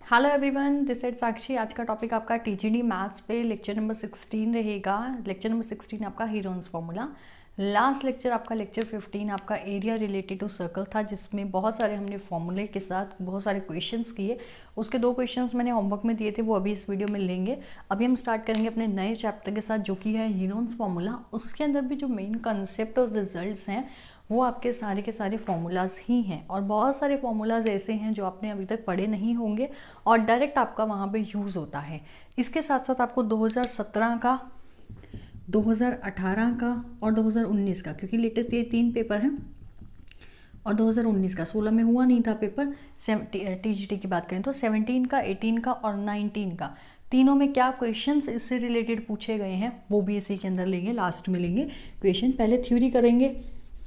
Hello everyone, this is साक्षी। आज का topic आपका टीजीडी मैथ्स पे लेक्चर नंबर 16 रहेगा। लेक्चर नंबर 16 आपका हीरोन्स फॉर्मूला। लास्ट लेक्चर आपका लेक्चर 15 आपका एरिया रिलेटेड टू सर्कल था, जिसमें बहुत सारे हमने फॉर्मूले के साथ बहुत सारे क्वेश्चंस किए। उसके 2 क्वेश्चंस मैंने होमवर्क में दिए थे, वो अभी इस वीडियो में लेंगे। अभी हम स्टार्ट करेंगे अपने नए चैप्टर के साथ, जो कि है हीरोन्स फॉर्मूला। उसके अंदर भी जो मेन कंसेप्ट और रिजल्ट्स हैं वो आपके सारे के सारे फार्मूलाज ही हैं, और बहुत सारे फार्मूलाज ऐसे हैं जो आपने अभी तक पढ़े नहीं होंगे और डायरेक्ट आपका वहाँ पे यूज़ होता है। इसके साथ साथ आपको 2017 का, 2018 का और 2019 का, क्योंकि लेटेस्ट ये 3 पेपर हैं, और 2019 का 16 में हुआ नहीं था पेपर। टीजीटी की बात करें तो 17 का, 18 का और 19 का, तीनों में क्या क्वेश्चंस इससे रिलेटेड पूछे गए हैं वो भी इसी के अंदर लेंगे, लास्ट में लेंगे क्वेश्चन। पहले थ्योरी करेंगे।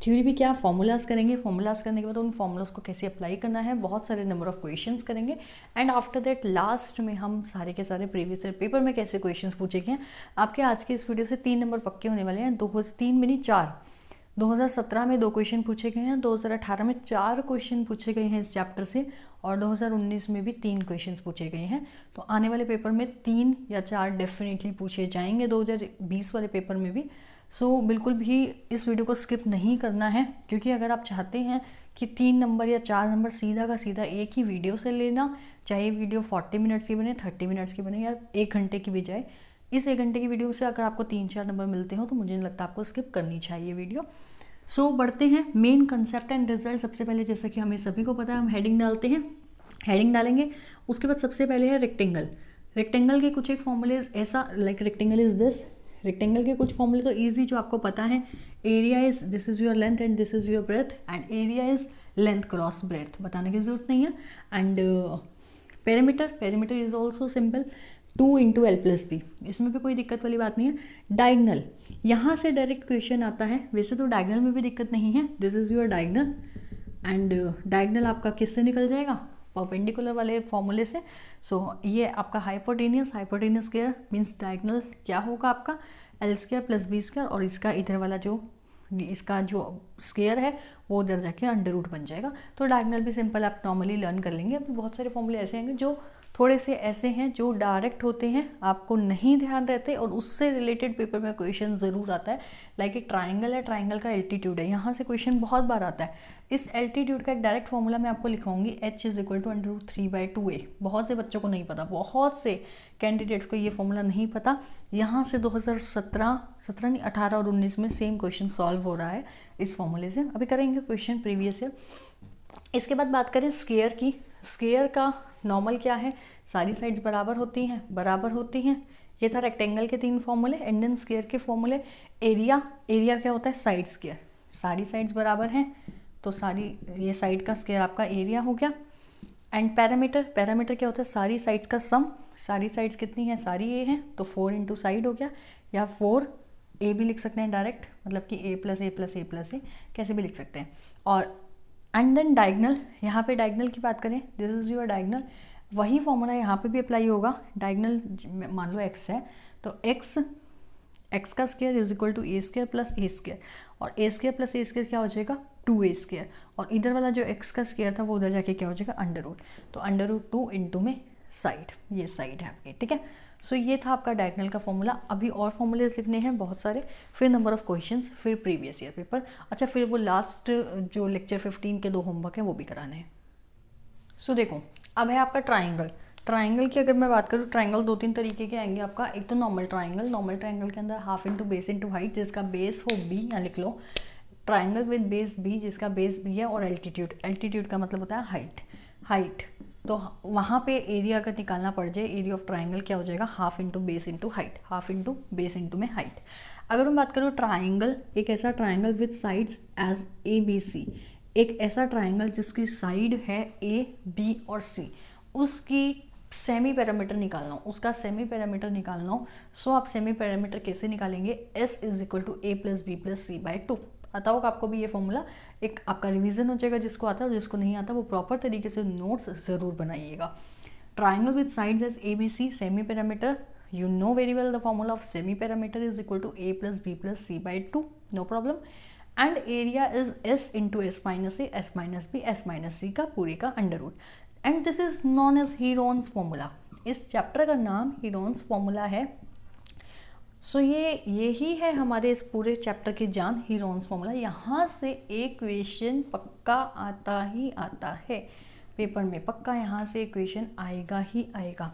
थ्योरी भी क्या, फॉर्मूलाज करेंगे। फॉर्मूलाज करने के बाद उन फॉर्मूलाज को कैसे अप्लाई करना है, बहुत सारे नंबर ऑफ क्वेश्चंस करेंगे। एंड आफ्टर दैट लास्ट में हम सारे के सारे प्रीवियस ईयर पेपर में कैसे क्वेश्चंस पूछे गए हैं। आपके आज के इस वीडियो से 3 नंबर पक्के होने वाले हैं। 3 में नहीं 4। 2017 में 2 क्वेश्चन पूछे गए हैं, 2018 में 4 क्वेश्चन पूछे गए हैं इस चैप्टर से, और 2019 में भी 3 क्वेश्चंस पूछे गए हैं। तो आने वाले पेपर में 3 या 4 डेफिनेटली पूछे जाएंगे, 2020 वाले पेपर में भी। सो बिल्कुल भी इस वीडियो को स्किप नहीं करना है, क्योंकि अगर आप चाहते हैं कि 3 नंबर या 4 नंबर सीधा का सीधा एक ही वीडियो से लेना, चाहे वीडियो 40 मिनट्स की बने, 30 मिनट्स की बने, या 1 घंटे की भी जाए, इस 1 घंटे की वीडियो से अगर आपको 3-4 नंबर मिलते हो तो मुझे नहीं लगता आपको स्किप करनी चाहिए वीडियो। सो बढ़ते हैं मेन कंसेप्ट एंड रिजल्ट। सबसे पहले, जैसा कि हमें सभी को पता है, हम हेडिंग डालते हैं। हेडिंग डालेंगे, उसके बाद सबसे पहले है रेक्टेंगल। रेक्टेंगल के कुछ एक फॉर्मूले ऐसा, like rectangle is this. Rectangle के कुछ फॉर्मूले तो इजी जो आपको पता है। Area is, this is your length and this is your breadth, and area is length cross breadth, बताने की जरूरत नहीं है। And perimeter is also simple, 2 into l plus b, इसमें भी कोई दिक्कत वाली बात नहीं है। डायगनल, यहाँ से डायरेक्ट क्वेश्चन आता है। वैसे तो डायगनल में भी दिक्कत नहीं है, this is your diagonal, and diagonal आपका किससे निकल जाएगा, परपेंडिकुलर वाले फॉर्मूले से। सो ये आपका हाइपोटेनियस स्क्वायर मीन्स डायगनल क्या होगा आपका, l square plus b square, और इसका इधर वाला जो इसका जो स्क्वायर है वो उधर जाके अंडर रूट बन जाएगा। तो डायगनल भी सिंपल आप नॉर्मली लर्न कर लेंगे। अभी बहुत सारे फॉर्मूले ऐसे हैं जो थोड़े से ऐसे हैं जो डायरेक्ट होते हैं, आपको नहीं ध्यान रहते, और उससे रिलेटेड पेपर में क्वेश्चन ज़रूर आता है। लाइक एक ट्राइंगल है, ट्राइंगल का एल्टीट्यूड है, यहाँ से क्वेश्चन बहुत बार आता है। इस एल्टीट्यूड का एक डायरेक्ट फॉर्मूला मैं आपको लिखाऊंगी, h is equal to √3/2a। बहुत से बच्चों को नहीं पता, बहुत से कैंडिडेट्स को ये फॉर्मूला नहीं पता। यहाँ से 2017 नहीं 18 और 19 में सेम क्वेश्चन सॉल्व हो रहा है इस फॉर्मूले से। अभी करेंगे क्वेश्चन प्रीवियस ईयर। इसके बाद बात करें स्क्वायर की। स्क्वायर का नॉर्मल क्या है, सारी साइड्स बराबर होती हैं। ये था रेक्टेंगल के 3 फॉर्मूले। एंड देन स्क्वायर के फॉर्मूले, एरिया क्या होता है, साइड स्क्वायर, सारी साइड्स बराबर हैं तो सारी ये साइड का स्क्वायर आपका एरिया हो गया। एंड पैरामीटर क्या होता है, सारी साइड्स का सम। सारी साइड्स कितनी है, सारी ए हैं, तो 4 इंटू साइड हो गया, या 4a भी लिख सकते हैं डायरेक्ट, मतलब कि a प्लस ए कैसे भी लिख सकते हैं। और एंड देन डायगनल, यहाँ पे डायगनल की बात करें, दिस इज योर डायगनल। वही फॉर्मूला यहाँ पे भी अप्लाई होगा। डायगनल मान लो x है, तो x का square is equal to a square plus a square, और a square plus a square क्या हो जाएगा, 2a स्क्वायर, और इधर वाला जो x का स्क्वायर था वो उधर जाके क्या हो जाएगा, अंडर रूट। तो अंडर रूट 2 इंटू में साइड, ये साइड है आपकी, ठीक है। सो ये था आपका डायगनल का फॉर्मूला। अभी और फॉर्मूलेज लिखने हैं बहुत सारे, फिर नंबर ऑफ क्वेश्चंस, फिर प्रीवियस ईयर पेपर। अच्छा, फिर वो लास्ट जो लेक्चर 15 के 2 होमवर्क हैं वो भी कराने हैं। सो देखो, अब है आपका ट्राइंगल की अगर मैं बात करूँ, ट्राइंगल 2-3 तरीके के आएंगे आपका। एक तो नॉर्मल ट्राइंगल के अंदर half into base into height, जिसका बेस हो b, यहाँ लिख लो। ट्राइंगल विद बेस b, जिसका बेस b है, और एल्टीट्यूड का मतलब होता है हाइट। तो वहाँ पे एरिया अगर निकालना पड़ जाए, एरिया ऑफ ट्राइंगल क्या हो जाएगा, half into base into height, half into base into में हाइट। अगर मैं बात करूँ ट्राइंगल, एक ऐसा triangle with sides as ABC, एक ऐसा ट्राइंगल जिसकी साइड है A, B और C, उसकी सेमी पैरामीटर निकालना हो, उसका सेमी पैरामीटर निकालना हो। सो आप सेमी पैरामीटर कैसे निकालेंगे, S is equal to A plus b plus C/2। आता होगा आपको भी ये फॉर्मूला, एक आपका रिवीजन हो जाएगा जिसको आता है, और जिसको नहीं आता वो प्रॉपर तरीके से नोट्स ज़रूर बनाइएगा। Triangle with sides as ABC, semi perimeter, you know very well the formula of semi parameter is equal to a plus b plus c/2, no problem। And area is s into s minus a, s minus b, s minus c का पूरे का under root. And this is known as Heron's formula. इस chapter का नाम Heron's formula है। सो यही है हमारे इस पूरे चैप्टर की जान, हीरोन्स फॉर्मूला। यहाँ से एक क्वेश्चन पक्का आता ही आता है पेपर में, पक्का यहाँ से इक्वेशन आएगा ही आएगा।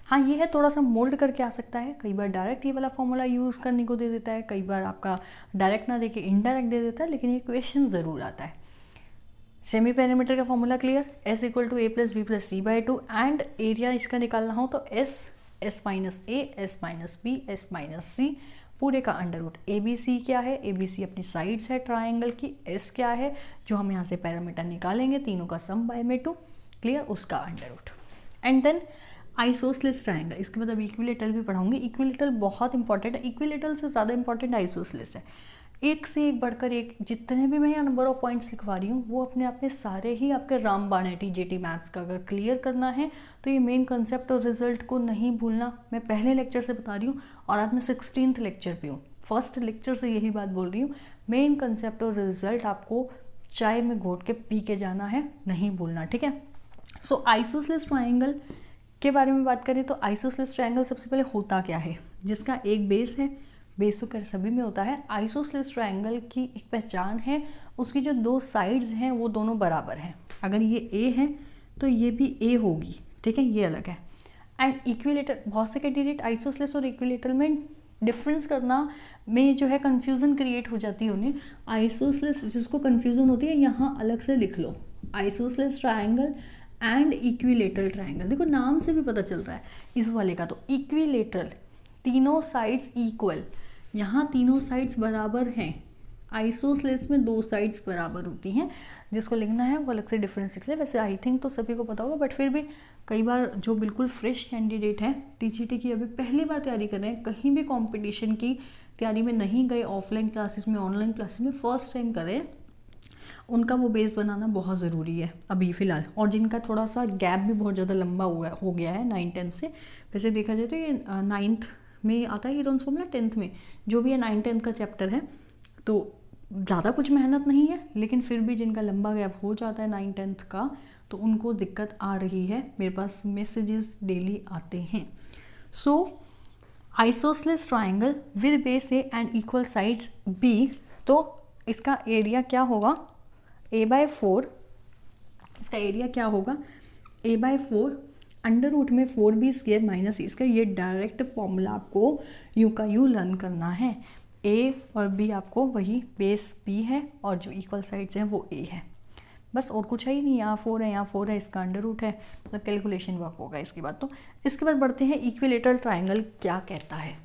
हाँ ये है थोड़ा सा मोल्ड करके आ सकता है, कई बार डायरेक्ट ये वाला फॉर्मूला यूज़ करने को दे देता है, कई बार आपका डायरेक्ट ना देके इनडायरेक्ट दे देता है, लेकिन ये क्वेश्चन ज़रूर आता है। सेमी पैरामीटर का formula clear, S equal to a+b+c/2 and area इसका निकालना हो तो S minus a, S minus b, S minus c पूरे का अंडर रूट। ABC क्या है, ABC अपनी साइड्स है ट्राइंगल की, S क्या है जो हम यहाँ से पैरामीटर निकालेंगे, तीनों का सम बाय में 2, क्लियर, उसका under root. And then isosceles triangle, इसके बाद अब इक्विलेटरल भी पढ़ाऊंगी। इक्विलेटरल बहुत इंपॉर्टेंट है, इक्विलेटरल से ज़्यादा इंपॉर्टेंट आइसोसेलेस है। एक से एक बढ़कर एक, जितने भी मैं यहाँ नंबर ऑफ पॉइंट्स लिखवा रही हूँ वो अपने आप में सारे ही आपके रामबाण है TJT मैथ्स का। अगर क्लियर करना है तो ये मेन कंसेप्ट और रिजल्ट को नहीं भूलना। मैं पहले लेक्चर से बता रही हूँ और आज मैं 16th लेक्चर पे हूँ, फर्स्ट लेक्चर से यही बात बोल रही हूँ। मेन कंसेप्ट और रिजल्ट आपको चाय में घोट के पी के जाना है, नहीं भूलना, ठीक है। सो आइसोसेलेस ट्राइंगल के बारे में बात करें तो आइसोसेलेस ट्राइंगल सबसे पहले होता क्या है, जिसका एक बेस है, बेस तो कर सभी में होता है। आइसोसेलेस ट्राइंगल की एक पहचान है, उसकी जो दो साइड्स हैं वो दोनों बराबर हैं। अगर ये A है तो ये भी A होगी, ठीक है, ये अलग है। एंड इक्विलेटर, बहुत से कैंडिडेट आइसोसेलेस और इक्विलेटर में डिफरेंस करना में जो है कन्फ्यूज़न क्रिएट हो जाती है उन्हें। आइसोसेलेस जिसको कन्फ्यूज़न होती है यहाँ अलग से लिख लो, isosceles triangle and equilateral triangle. देखो नाम से भी पता चल रहा है इस वाले का, तो इक्विलेटरल तीनों साइड्स इक्वल, यहाँ तीनों साइड्स बराबर हैं। आइसोसेलेस में दो साइड्स बराबर होती हैं, जिसको लिखना है वो अलग से डिफरेंस लिख ले। वैसे आई थिंक तो सभी को पता होगा, बट फिर भी कई बार जो बिल्कुल फ्रेश कैंडिडेट हैं, TGT की अभी पहली बार तैयारी कर रहे हैं, कहीं भी कंपटीशन की तैयारी में नहीं गए, ऑफलाइन क्लासेस में ऑनलाइन क्लासेस में फर्स्ट टाइम कर रहे हैं, उनका वो बेस बनाना बहुत ज़रूरी है अभी फ़िलहाल। और जिनका थोड़ा सा गैप भी बहुत ज़्यादा लंबा हो गया है 9-10 से, वैसे देखा जाए तो ये 9th में आता है हीरोन्स फॉर्मूला, 10th में जो भी है 9-10 का चैप्टर है, तो ज़्यादा कुछ मेहनत नहीं है। लेकिन फिर भी जिनका लंबा गैप हो जाता है 9-10 का, तो उनको दिक्कत आ रही है। मेरे पास मैसेजेस डेली आते हैं। So isosceles triangle with base A and equal sides B, तो इसका एरिया क्या होगा, A/4। इसका एरिया क्या होगा, A/4 अंडर रूट में 4B² माइनस A²। ये डायरेक्ट फॉर्मूला आपको यूँ का यूँ लर्न करना है। A और B आपको वही बेस B है और जो इक्वल साइड्स हैं वो A है, बस और कुछ है ही नहीं। यहाँ 4 है, यहाँ 4 है, इसका अंडर रूट है, मतलब कैलकुलेशन वर्क होगा इसके बाद। तो इसके बाद बढ़ते हैं इक्विलेटरल ट्राइंगल क्या कहता है।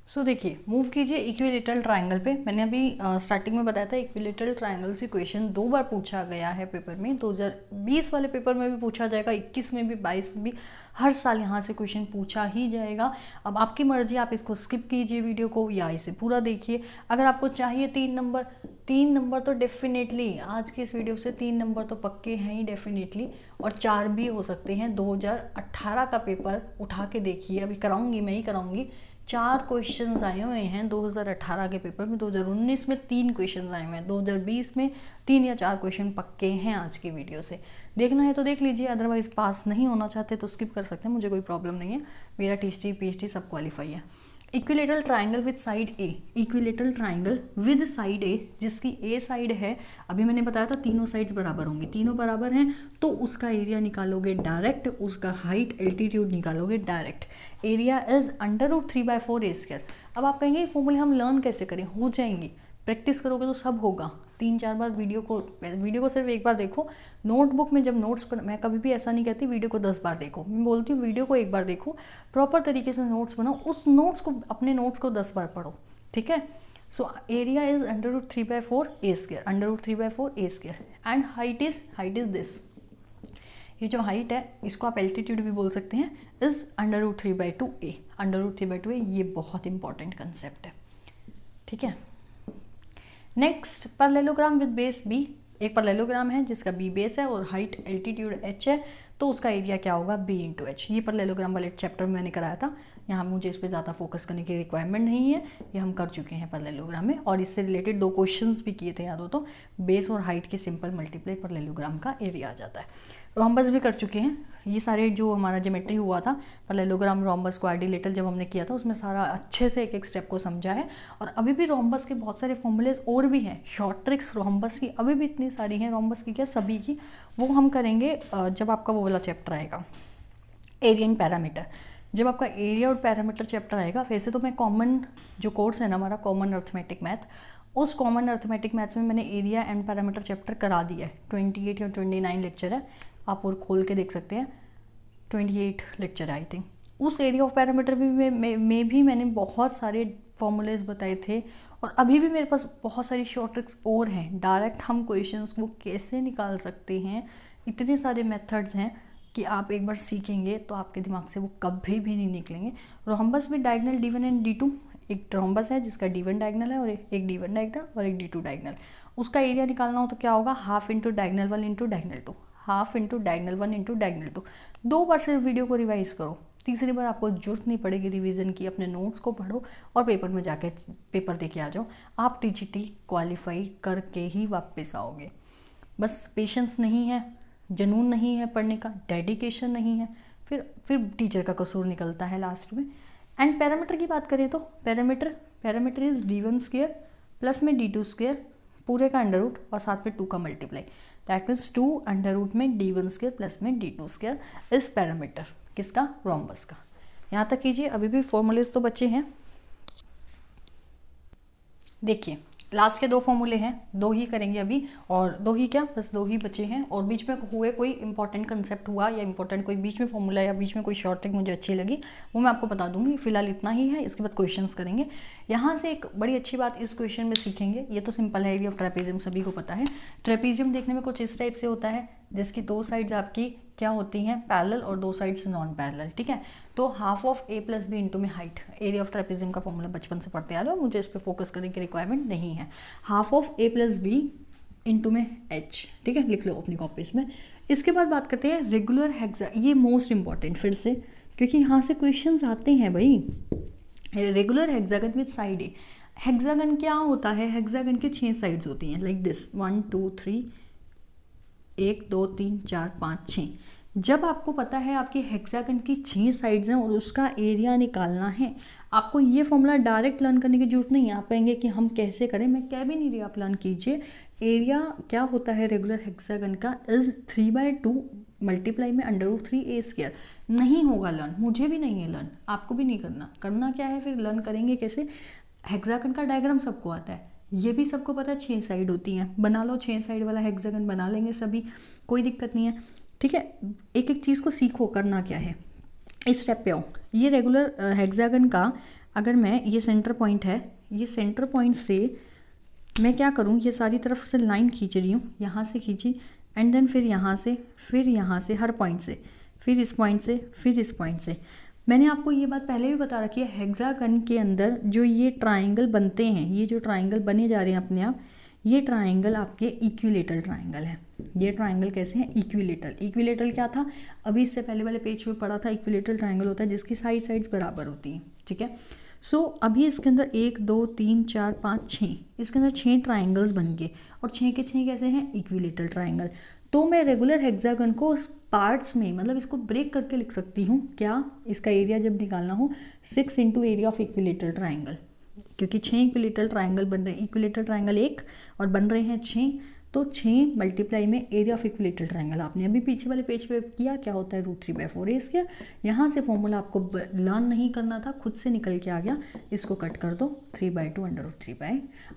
सो देखिए, मूव कीजिए इक्विलेटरल ट्राइंगल पे। मैंने अभी स्टार्टिंग में बताया था इक्विलेटरल ट्राइंगल से क्वेश्चन 2 बार पूछा गया है पेपर में। 2020 वाले पेपर में भी पूछा जाएगा, 21 में भी, 22 में भी, हर साल यहाँ से क्वेश्चन पूछा ही जाएगा। अब आपकी मर्जी, आप इसको स्किप कीजिए वीडियो को या इसे पूरा देखिए। अगर आपको चाहिए 3 नंबर तो डेफिनेटली आज की इस वीडियो से 3 नंबर तो पक्के हैं ही डेफिनेटली, और 4 भी हो सकते हैं। 2018 का पेपर उठा के देखिए, अभी कराऊंगी, मैं ही कराऊंगी। 4 क्वेश्चंस आए हुए हैं 2018 के पेपर में। 2019 में 3 क्वेश्चंस आए हुए हैं, 2020 में 3 या 4 क्वेश्चन पक्के हैं आज की वीडियो से। देखना है तो देख लीजिए, अदरवाइज पास नहीं होना चाहते तो स्किप कर सकते हैं, मुझे कोई प्रॉब्लम नहीं है। मेरा TGT PhD सब क्वालिफाई है। Equilateral triangle with side A, equilateral triangle with side A, जिसकी A साइड है, अभी मैंने बताया था तीनों साइड्स बराबर होंगी, तीनों बराबर हैं तो उसका एरिया निकालोगे डायरेक्ट, उसका हाइट एल्टीट्यूड निकालोगे direct. Area is under root 3/4 A²। अब आप कहेंगे फॉर्मूले हम लर्न कैसे करें, हो जाएंगी, प्रैक्टिस करोगे तो सब होगा। 3-4 बार वीडियो को सिर्फ एक बार देखो। नोटबुक में जब नोट्स पर, मैं कभी भी ऐसा नहीं कहती वीडियो को 10 बार देखो, मैं बोलती हूँ वीडियो को एक बार देखो, प्रॉपर तरीके से नोट्स बनाओ, उस नोट्स को, अपने नोट्स को 10 बार पढ़ो, ठीक है। So area is under root 3/4 A², under root 3/4 A²। And height is this, ये जो हाइट है इसको आप एल्टीट्यूड भी बोल सकते हैं, is under root 3/2 A, under root 3/2 A। ये बहुत इंपॉर्टेंट कंसेप्ट है, ठीक है। Next parallelogram with base B, एक पैरेललोग्राम है जिसका B बेस है और हाइट एल्टीट्यूड h है, तो उसका एरिया क्या होगा, B × h। ये पैरेललोग्राम वाले चैप्टर में मैंने कराया था, यहाँ मुझे इस पर ज़्यादा फोकस करने की रिक्वायरमेंट नहीं है, ये हम कर चुके हैं पैरेललोग्राम में। और इससे रिलेटेड 2 क्वेश्चंस भी किए थे, याद हो तो। बेस और हाइट के सिंपल मल्टीप्लाई पैरेललोग्राम का एरिया आ जाता है। रोम्बस भी कर चुके हैं। ये सारे जो हमारा ज्योमेट्री हुआ था, पैरेललोग्राम, रोम्बस, क्वाड्रिलेटरल जब हमने किया था उसमें सारा अच्छे से एक एक स्टेप को समझा है। और अभी भी रोम्बस के बहुत सारे फॉर्मूलेज और भी हैं, शॉर्ट ट्रिक्स रोम्बस की अभी भी इतनी सारी हैं, रोम्बस की क्या सभी की, वो हम करेंगे जब आपका वो वाला चैप्टर आएगा एरिया एंड पैरामीटर। जब आपका एरिया और पैरामीटर चैप्टर आएगा, वैसे तो मैं कॉमन जो कोर्स है ना हमारा कॉमन अर्थमेटिक मैथ, उस कॉमन अर्थमेटिक मैथ्स में मैंने एरिया एंड पैरामीटर चैप्टर करा दिया है। 28 या 29 लेक्चर है, आप और खोल के देख सकते हैं, 28 लेक्चर है आई थिंक। उस एरिया ऑफ पैरामीटर में भी मैंने बहुत सारे फॉर्मूलेज बताए थे। और अभी भी मेरे पास बहुत सारी शॉर्ट ट्रिक्स और हैं, डायरेक्ट हम क्वेश्चंस को कैसे निकाल सकते हैं, इतने सारे मेथड्स हैं कि आप एक बार सीखेंगे तो आपके दिमाग से वो कभी भी नहीं निकलेंगे। रोम्बस में डायगोनल D1 एंड D2, एक रोम्बस है जिसका D1 डायगोनल है और एक D1 डायगोनल और एक D2 डायगोनल। उसका एरिया निकालना हो तो क्या होगा, half into diagonal 1 into diagonal 2, half into diagonal 1 into diagonal 2। 2 बार सिर्फ वीडियो को रिवाइज करो, तीसरी बार आपको जरूरत नहीं पड़ेगी रिवीजन की। अपने नोट्स को पढ़ो और पेपर में जाके पेपर दे के आ जाओ, आप TGT क्वालिफाई करके ही वापस आओगे। बस पेशेंस नहीं है, जुनून नहीं है पढ़ने का, डेडिकेशन नहीं है, फिर टीचर का कसूर निकलता है लास्ट में। एंड पैरामीटर की बात करें तो parameter is D1 square plus में D2 स्क्वायर पूरे का अंडर रूट और साथ में 2 का multiply, that means 2 under root में D1 स्क्वायर प्लस में D2 स्क्वायर इस पैरामीटर किसका, रोम्बस का। यहाँ तक कीजिए, अभी भी फॉर्मूलेज तो बचे हैं। देखिए लास्ट के 2 फॉर्मूले हैं, 2 ही करेंगे अभी, और 2 ही क्या, बस 2 ही बचे हैं। और बीच में हुए कोई इंपॉर्टेंट कंसेप्ट हुआ या इंपॉर्टेंट कोई बीच में फॉर्मूला या बीच में कोई शॉर्ट ट्रिक मुझे अच्छी लगी, वो मैं आपको बता दूंगी। फिलहाल इतना ही है, इसके बाद क्वेश्चंस करेंगे। यहाँ से एक बड़ी अच्छी बात इस क्वेश्चन में सीखेंगे, ये तो सिंपल है, एरिया ऑफ ट्रेपेजियम सभी को पता है। ट्रेपेजियम देखने में कुछ इस टाइप से होता है, जिसकी 2 साइड्स आपकी क्या होती हैं, पैरेलल, और 2 साइड्स नॉन पैरेलल, ठीक है। तो half of A plus b into में हाइट, एरिया ऑफ ट्रेपेजियम का फॉर्मूला बचपन से पढ़ते आ रहे हो, मुझे इस पर फोकस करने की रिक्वायरमेंट नहीं है। Half of A plus b into में H, ठीक है, लिख लो अपनी कॉपीज में। इसके बाद बात करते हैं रेगुलर हेक्सा, ये मोस्ट इंपॉर्टेंट फिर से, क्योंकि यहाँ से क्वेश्चन आते हैं भाई। Regular hexagon with side A, hexagon क्या होता है, हेक्सागन की 6 साइड्स होती हैं, लाइक दिस 1 2 3, 1 2 3 4 5 6। जब आपको पता है आपकी हेक्सागन की 6 साइड्स हैं और उसका एरिया निकालना है, आपको ये फॉर्मूला डायरेक्ट लर्न करने की जरूरत नहीं है। आप कहेंगे कि हम कैसे करें, मैं कह भी नहीं रही, आप लर्न कीजिए। एरिया क्या होता है रेगुलर हेक्सागन का, इज 3/2 मल्टीप्लाई में √3a स्क्वायर। नहीं होगा लर्न, मुझे भी नहीं है लर्न, आपको भी नहीं करना। करना क्या है फिर, लर्न करेंगे कैसे। हेक्सागन का डायग्राम सबको आता है, ये भी सबको पता है 6 साइड होती हैं, बना लो 6 साइड वाला हेक्सागन बना लेंगे सभी, कोई दिक्कत नहीं है, ठीक है। एक एक चीज़ को सीखो, करना क्या है, इस स्टेप पे आओ। ये रेगुलर हेक्सागन का, अगर मैं, ये सेंटर पॉइंट है, ये सेंटर पॉइंट से मैं क्या करूँ, ये सारी तरफ से लाइन खींच रही हूँ, यहाँ से खींची, एंड देन फिर यहाँ से हर पॉइंट से, फिर इस पॉइंट से, फिर इस पॉइंट से। मैंने आपको ये बात पहले भी बता रखी है, हेक्सागन के अंदर जो ये ट्राइंगल बनते हैं, ये जो ट्राइंगल बने जा रहे हैं अपने आप, ये ट्राइंगल आपके इक्विलेटरल ट्राइंगल है। ये ट्राइंगल कैसे हैं, इक्विलेटरल क्या था, अभी इससे पहले वाले पेज पे पढ़ा था, इक्विलेटरल ट्राइंगल होता है जिसकी साइड्स बराबर होती हैं, ठीक है। सो अभी इसके अंदर 1 2 3 4 5 6, इसके अंदर 6 ट्राइंगल्स बन गए, और 6 के 6 कैसे हैं, इक्विलेटरल ट्राइंगल। तो मैं रेगुलर हेक्सागन को पार्ट्स में, मतलब इसको ब्रेक करके लिख सकती हूँ, क्या, इसका एरिया जब निकालना हो 6 into area of equilateral triangle, क्योंकि 6 इक्विलेटरल ट्राइंगल बन रहे हैं, इक्विलेटरल ट्राइंगल 1 और बन रहे हैं 6, तो 6 मल्टीप्लाई में एरिया ऑफ इक्विलेटरल ट्राइंगल। आपने अभी पीछे वाले पेज पे किया, क्या होता है √3/4a स्क्वायर। यहाँ से फॉर्मूला आपको लर्न नहीं करना था, खुद से निकल के आ गया, इसको कट कर दो, 3/2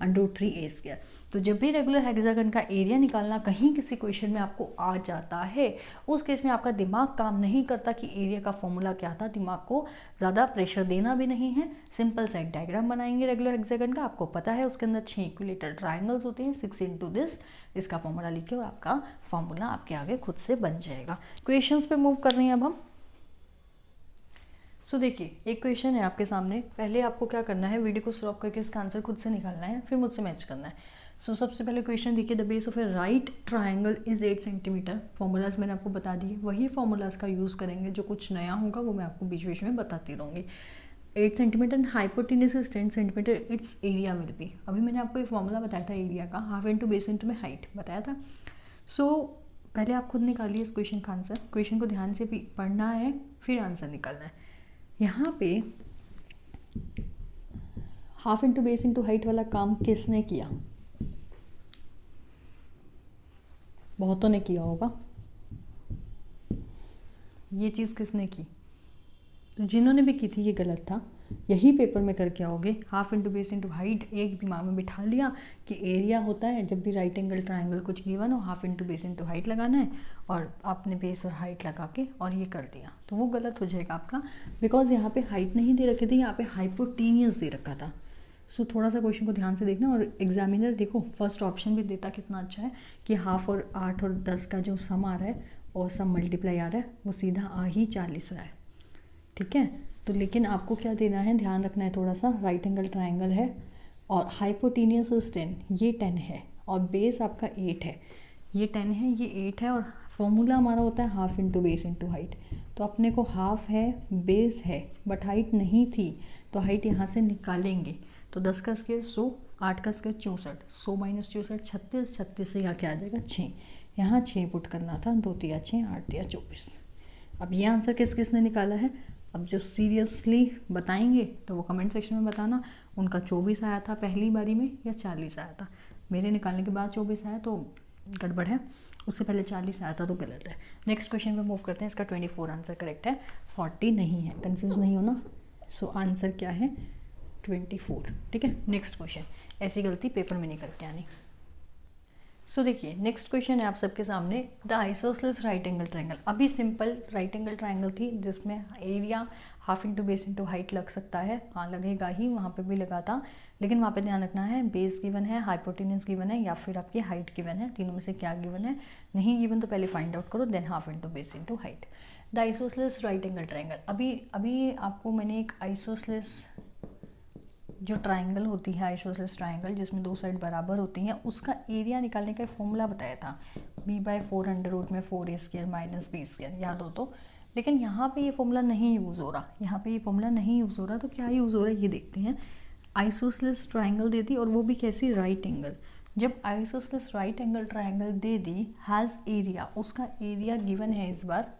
√3a स्क्वायर। तो जब भी रेगुलर हेक्सागन का एरिया निकालना कहीं किसी क्वेश्चन में आपको आ जाता है, उस केस में आपका दिमाग काम नहीं करता कि एरिया का फॉर्मूला क्या था, दिमाग को ज़्यादा प्रेशर देना भी नहीं है। सिंपल सा एक डायग्राम बनाएंगे रेगुलर हेक्सागन का, आपको पता है उसके अंदर 6 इक्विलेटरल ट्राइंगल्स होते हैं, 6 इंटू दिस, इसका फॉर्मूला लिखे और आपका फॉर्मूला आपके आगे खुद से बन जाएगा। क्वेश्चंस पे मूव कर रहे हैं अब हम। सो देखिए, एक क्वेश्चन है आपके सामने, पहले आपको क्या करना है, वीडियो को स्टॉप करके इसका आंसर खुद से निकालना है, फिर मुझसे मैच करना है। सो सबसे पहले क्वेश्चन देखिए, the base of a right triangle is 8 centimetre. Formulas मैंने आपको बता दिए, वही फॉर्मूलाज का यूज़ करेंगे, जो कुछ नया होगा वो मैं आपको बीच बीच में बताती रहूँगी। 8 centimetre, hypotenuse is 10 centimetre, it's area will be. अभी मैंने आपको एक फॉर्मूला बताया था एरिया का, हाफ इंटू बेस इंटू में हाइट बताया था। सो पहले आप खुद निकालिए इस क्वेश्चन का आंसर, क्वेश्चन को ध्यान से भी पढ़ना है फिर आंसर निकालना है। यहाँ पे half into base into height वाला काम किसने किया? बहुतों ने किया होगा। ये चीज़ किसने की? तो जिन्होंने भी की थी ये गलत था, यही पेपर में करके आओगे। Half into base into height एक दिमाग में बिठा लिया कि एरिया होता है जब भी राइट एंगल ट्राइंगल कुछ गिवन हो, half into base into height लगाना है, और आपने बेस और हाइट लगा के और ये कर दिया, तो वो गलत हो जाएगा आपका, बिकॉज यहाँ पे हाइट नहीं दे रखे थे, यहाँ पे हाइपोटेनियस दे रखा था। सो थोड़ा सा क्वेश्चन को ध्यान से देखना। और एग्जामिनर देखो फर्स्ट ऑप्शन भी देता कितना अच्छा है कि हाफ और 8 और 10 का जो सम आ रहा है और सम मल्टीप्लाई आ रहा है वो सीधा आ ही 40 रहा है, ठीक है। तो लेकिन आपको क्या देना है, ध्यान रखना है थोड़ा सा, राइट एंगल ट्राइंगल है और हाइपोटेनियस इज 10, ये 10 है और बेस आपका 8 है, ये 10 है, ये 8 है, और फॉर्मूला हमारा होता है half into base into height. तो अपने को हाफ है, बेस है, बट हाइट नहीं थी, तो हाइट यहाँ से निकालेंगे। तो 10 का स्क्वायर 100, 8 का स्क्वायर 64, 100 माइनस 64 36, 36 से यहाँ क्या आ जाएगा 6, यहाँ 6 पुट करना था, 2 तिया 6, 8 तिया 24। अब ये आंसर किसने निकाला है? अब जो सीरियसली बताएंगे तो वो कमेंट सेक्शन में बताना, उनका 24 आया था पहली बारी में या 40 आया था। मेरे निकालने के बाद 24 आया तो गड़बड़ है, उससे पहले 40 आया था तो गलत है। नेक्स्ट क्वेश्चन पे मूव करते हैं। इसका 24 आंसर करेक्ट है, 40 नहीं है, कंफ्यूज नहीं होना। सो आंसर क्या है? 24, ठीक है। नेक्स्ट क्वेश्चन, ऐसी गलती पेपर में नहीं करके आनी। सो देखिए नेक्स्ट क्वेश्चन है आप सबके सामने, the isosceles right angle triangle. अभी सिंपल राइट एंगल ट्रायंगल थी जिसमें area half into base into height लग सकता है, हाँ लगेगा ही, वहाँ पे भी लगा था, लेकिन वहाँ पे ध्यान रखना है बेस गिवन है, हाइपोटेनस गिवन है, या फिर आपकी हाइट गिवन है, तीनों में से क्या गिवन है। नहीं गिवन तो पहले फाइंड आउट करो, than half into base into height. The isosceles right angle triangle, अभी आपको मैंने एक आइसोसेलेस जो ट्रायंगल होती है, आइसोसेलेस ट्रायंगल जिसमें 2 साइड बराबर होती हैं, उसका एरिया निकालने का फॉर्मूला बताया था, b/4 अंडर रूट में 4a² माइनस b², याद हो तो। लेकिन यहाँ पे ये फॉर्मूला नहीं यूज़ हो रहा, यहाँ पे ये फॉर्मूला नहीं यूज़ हो रहा, तो क्या यूज़ हो रहा है ये देखते हैं। आइसोसेलेस ट्रायंगल दे दी, और वो भी कैसी? Right angle. जब आइसोसेलेस राइट एंगल ट्रायंगल दे दी, हैज़ एरिया, उसका एरिया गिवन है इस बार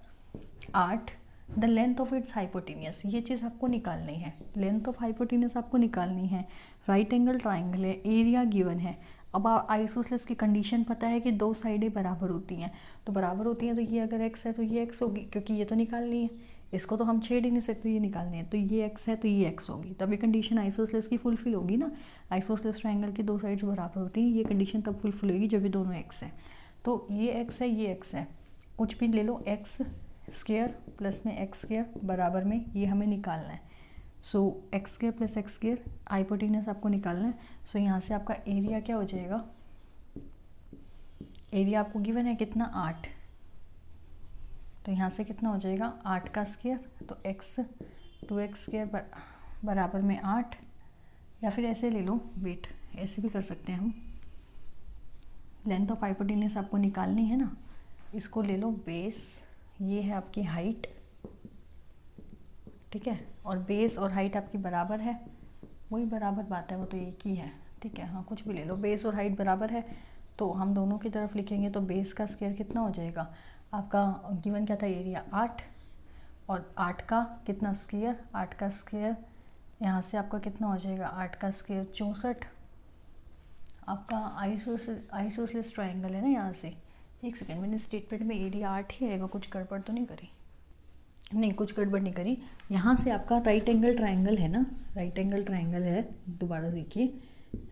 8, the length of its hypotenuse, ये चीज़ आपको निकालनी है, लेंथ ऑफ हाइपोटेनियस आपको निकालनी है। राइट एंगल ट्राइंगल है, एरिया गिवन है। अब आइसोसेलेस की कंडीशन पता है कि 2 साइडें बराबर होती हैं, तो बराबर होती हैं तो ये अगर x है तो ये x होगी, क्योंकि ये तो निकालनी है, इसको तो हम छेड़ ही नहीं सकते, ये निकालनी है, तो ये x है तो ये x होगी, तभी कंडीशन आइसोसेलेस की फुलफिल होगी ना। आइसोसेलेस ट्राइंगल की 2 साइड्स बराबर होती हैं, ये कंडीशन तब फुलफिल होगी जब ये दोनों x है। तो ये x है, ये x है, कुछ भी ले लो, x स्क्वायर प्लस में x स्क्वायर बराबर में, ये हमें निकालना है। सो x square plus x square hypotenuse आपको निकालना है। सो यहाँ से आपका एरिया क्या हो जाएगा? एरिया आपको गिवन है कितना? 8, तो यहाँ से कितना हो जाएगा? 8 का स्क्वायर, तो x 2x स्क्वायर बराबर में 8, या फिर ऐसे ले लो, वेट ऐसे भी कर सकते हैं हम। लेंथ ऑफ हाइपोटेनस आपको निकालनी है ना, इसको ले लो बेस, ये है आपकी हाइट, ठीक है, और बेस और हाइट आपकी बराबर है, वही बराबर बात है, वो तो एक ही है, ठीक है। हाँ कुछ भी ले लो, बेस और हाइट बराबर है, तो हम दोनों की तरफ लिखेंगे, तो बेस का स्क्वायर कितना हो जाएगा आपका? गिवन क्या था? एरिया 8, और 8 का कितना स्क्वायर? 8 का स्क्वायर यहाँ से आपका कितना हो जाएगा? 8 का स्क्वायर 64। आपका आइसोसेलेस ट्रायंगल है ना, यहाँ से एक सेकेंड, मैंने स्टेटमेंट में एरिया 8 ही आएगा, कुछ गड़बड़ तो नहीं करी? नहीं, कुछ गड़बड़ नहीं करी। यहाँ से आपका राइट एंगल ट्रायंगल है ना, राइट एंगल ट्रायंगल है, दोबारा देखिए,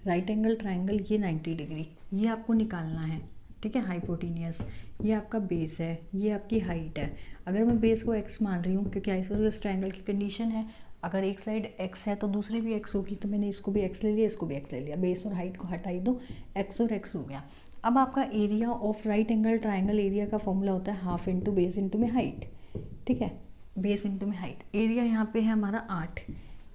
राइट एंगल ट्रायंगल, ये 90 डिग्री, ये आपको निकालना है, ठीक है। हाइपोटेनियस, ये आपका बेस है, ये आपकी हाइट है। अगर मैं बेस को x मान रही हूँ, क्योंकि आइसोसेलेस ट्रायंगल की कंडीशन है, अगर एक साइड x है तो दूसरी भी x होगी, तो मैंने इसको भी x ले लिया, इसको भी x ले लिया, बेस और हाइट को हटाई दो, x और x हो गया। अब आपका area of right angle triangle, area का फॉर्मूला होता है हाफ इंटू बेस इंटू में हाइट, ठीक है, बेस इंटू में हाइट। एरिया यहाँ पे है हमारा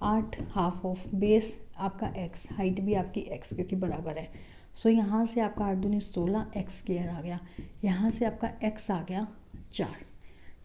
8 हाफ ऑफ बेस आपका x, हाइट भी आपकी x क्योंकि बराबर है। सो यहाँ से आपका 8 दूनी 16, x स्क्वायर आ गया, यहाँ से आपका x आ गया 4,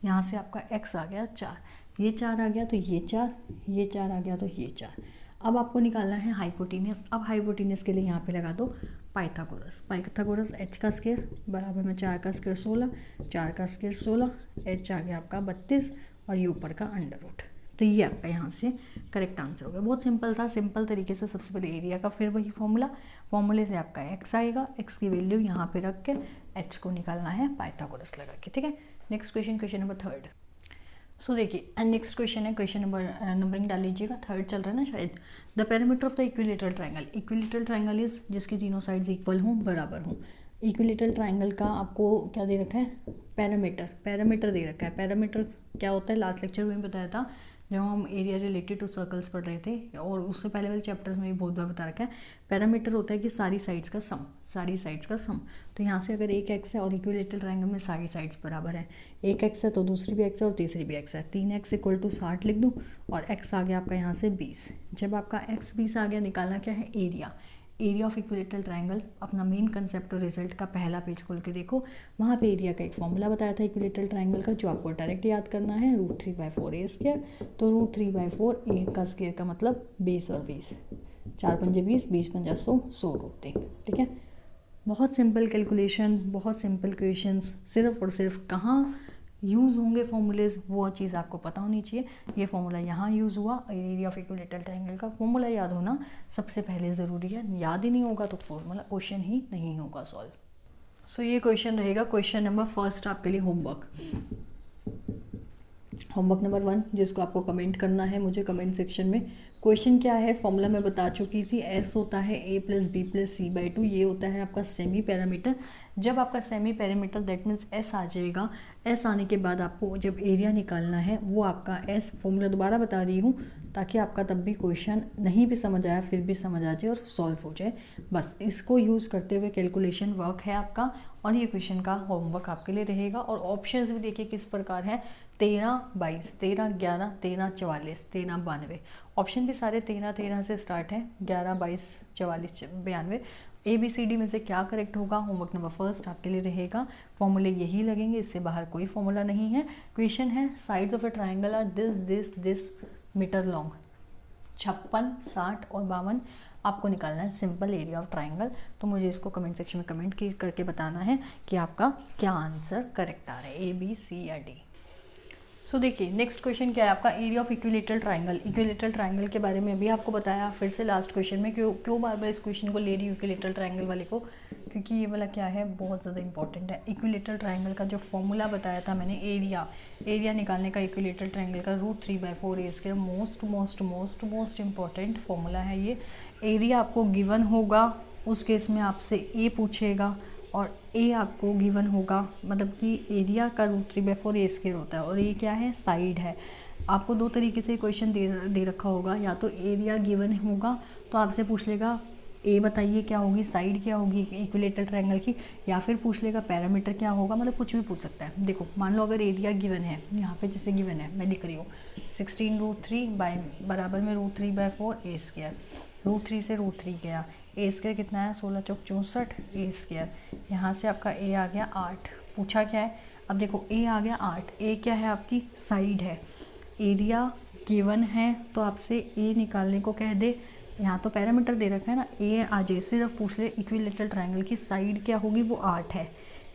यहाँ से आपका x आ गया 4, ये 4 आ गया तो ये 4, ये 4 आ गया तो ये 4। अब आपको निकालना है हाइपोटेनियस। अब हाइपोटेनियस के लिए यहाँ पे लगा दो पाइथागोरस h का स्क्वायर बराबर में 4 का स्क्वायर 16, 4 का स्क्वायर 16, h आ गया आपका 32 और ये ऊपर का अंडर रूट। तो ये आपका यहाँ से करेक्ट आंसर हो गया। बहुत सिंपल था, सिंपल तरीके से सबसे पहले एरिया का, फिर वही फॉर्मूले से आपका x आएगा, x की वैल्यू यहाँ पे रख के h को निकालना है पाइथागोरस लगा के, ठीक है। Next question, question number 3। सो देखिए नेक्स्ट क्वेश्चन है, क्वेश्चन नंबरिंग डाल लीजिएगा, 3 चल रहा है ना शायद। The parameter of the equilateral triangle, equilateral triangle is जिसकी तीनों साइड्स इक्वल हों, बराबर हों। इक्विलेटरल ट्रायंगल का आपको क्या दे रखा है, पैरामीटर दे रखा है। पैरामीटर क्या होता है, लास्ट लेक्चर में बताया था जब हम एरिया रिलेटेड टू सर्कल्स पढ़ रहे थे, और उससे पहले वाले चैप्टर्स में भी बहुत बार बता रखा है। पैरामीटर होता है कि सारी साइड्स का सम। तो यहाँ से अगर एक एक्स है और इक्विलेटरल ट्रायंगल में सारी साइड्स बराबर है, एक एक्स है तो दूसरी भी एक्स है और तीसरी भी एक्स है, 3x = 60 लिख दूँ और x आ गया आपका यहाँ से 20। जब आपका x 20 आ गया, निकालना क्या है, एरिया ऑफ इक्विलेटरल ट्रायंगल। अपना मेन कंसेप्ट और रिजल्ट का पहला पेज खोल के देखो, वहाँ पे एरिया का एक फॉर्मूला बताया था इक्विलेटरल ट्रायंगल का, जो आपको डायरेक्ट याद करना है, √3/4 a²। तो √3/4 a का स्क्वायर का मतलब 20 और 20, 4 पंजे 20, 20 पंजा 100, 100√3, ठीक है। बहुत सिंपल कैलकुलेशन, बहुत सिंपल क्वेश्चंस, सिर्फ और सिर्फ कहाँ यूज़ होंगे फॉर्मूलेज वो चीज़ आपको पता होनी चाहिए। ये फॉर्मूला यहाँ यूज़ हुआ, एरिया ऑफ इक्विलेटरल ट्रायंगल का फॉर्मूला याद होना सबसे पहले ज़रूरी है। याद ही नहीं होगा तो फॉर्मूला क्वेश्चन ही नहीं होगा सॉल्व। सो ये क्वेश्चन रहेगा क्वेश्चन नंबर 1 आपके लिए होमवर्क नंबर 1, जिसको आपको कमेंट करना है मुझे कमेंट सेक्शन में। क्वेश्चन क्या है, फॉर्मूला मैं बता चुकी थी, s होता है a + b + c/2, ये होता है आपका सेमी पैरामीटर। जब आपका semi parameter that means s आ जाएगा, s आने के बाद आपको जब एरिया निकालना है वो आपका s, फॉर्मूला दोबारा बता रही हूँ ताकि आपका तब भी क्वेश्चन नहीं भी समझ आया फिर भी समझ आ जाए और सॉल्व हो जाए। बस इसको यूज़ करते हुए कैलकुलेशन वर्क है आपका, और ये क्वेश्चन का होमवर्क आपके लिए रहेगा। और ऑप्शंस भी देखिए किस प्रकार है, 13, 22, 13, 11, 13, 44, 13, 92। ऑप्शन भी सारे 13, 13 से स्टार्ट है, 11, 22, 44, 92। ABCD में से क्या करेक्ट होगा, होमवर्क नंबर 1 आपके लिए रहेगा। फॉर्मूले यही लगेंगे, इससे बाहर कोई फॉर्मूला नहीं है। क्वेश्चन है, sides of a triangle are this metre long, 56, 60 और 52। आपको निकालना है सिंपल एरिया ऑफ ट्राइंगल। तो मुझे इसको कमेंट सेक्शन में कमेंट करके बताना है कि आपका क्या आंसर करेक्ट आ रहा है, A, B, C या D। सो देखिए नेक्स्ट क्वेश्चन क्या है आपका, area of equilateral triangle. Equilateral triangle के बारे में अभी आपको बताया, फिर से लास्ट क्वेश्चन में क्यों बार बार इस क्वेश्चन को ले रही हूँ इक्विलेटरल ट्रायंगल वाले को, क्योंकि ये वाला क्या है बहुत ज़्यादा इंपॉर्टेंट है। इक्विलेटरल ट्रायंगल का जो फॉर्मूला बताया था मैंने, एरिया निकालने का इक्विलेटरल ट्रायंगल का, √3/4 a², मोस्ट इंपॉर्टेंट फॉर्मूला है ये। एरिया आपको गिवन होगा, उस केस में आपसे ए पूछेगा और ए आपको गिवन होगा, मतलब कि एरिया का √3/4 a² होता है, और ये क्या है, साइड है। आपको दो तरीके से क्वेश्चन दे रखा होगा, या तो एरिया गिवन होगा तो आपसे पूछ लेगा ए बताइए क्या होगी, साइड क्या होगी इक्विलेटरल ट्रायंगल की, या फिर पूछ लेगा पैरामीटर क्या होगा, मतलब कुछ भी पूछ सकता है। देखो मान लो अगर एरिया गिवन है, यहाँ पे जैसे गिवन है मैं लिख रही हूँ 16√3 बराबर में √3/4 a², √3 से √3 गया, a² कितना है 16 चौक 64 a²। यहाँ से आपका a आ गया 8, पूछा क्या है, अब देखो a आ गया 8, a क्या है आपकी साइड है, एरिया गिवन है तो आपसे a निकालने को कह दे, यहाँ तो पैरामीटर दे रखा है ना, a आ जाए, सिर्फ पूछ ले इक्विलेटरल ट्रायंगल की साइड क्या होगी, वो 8 है।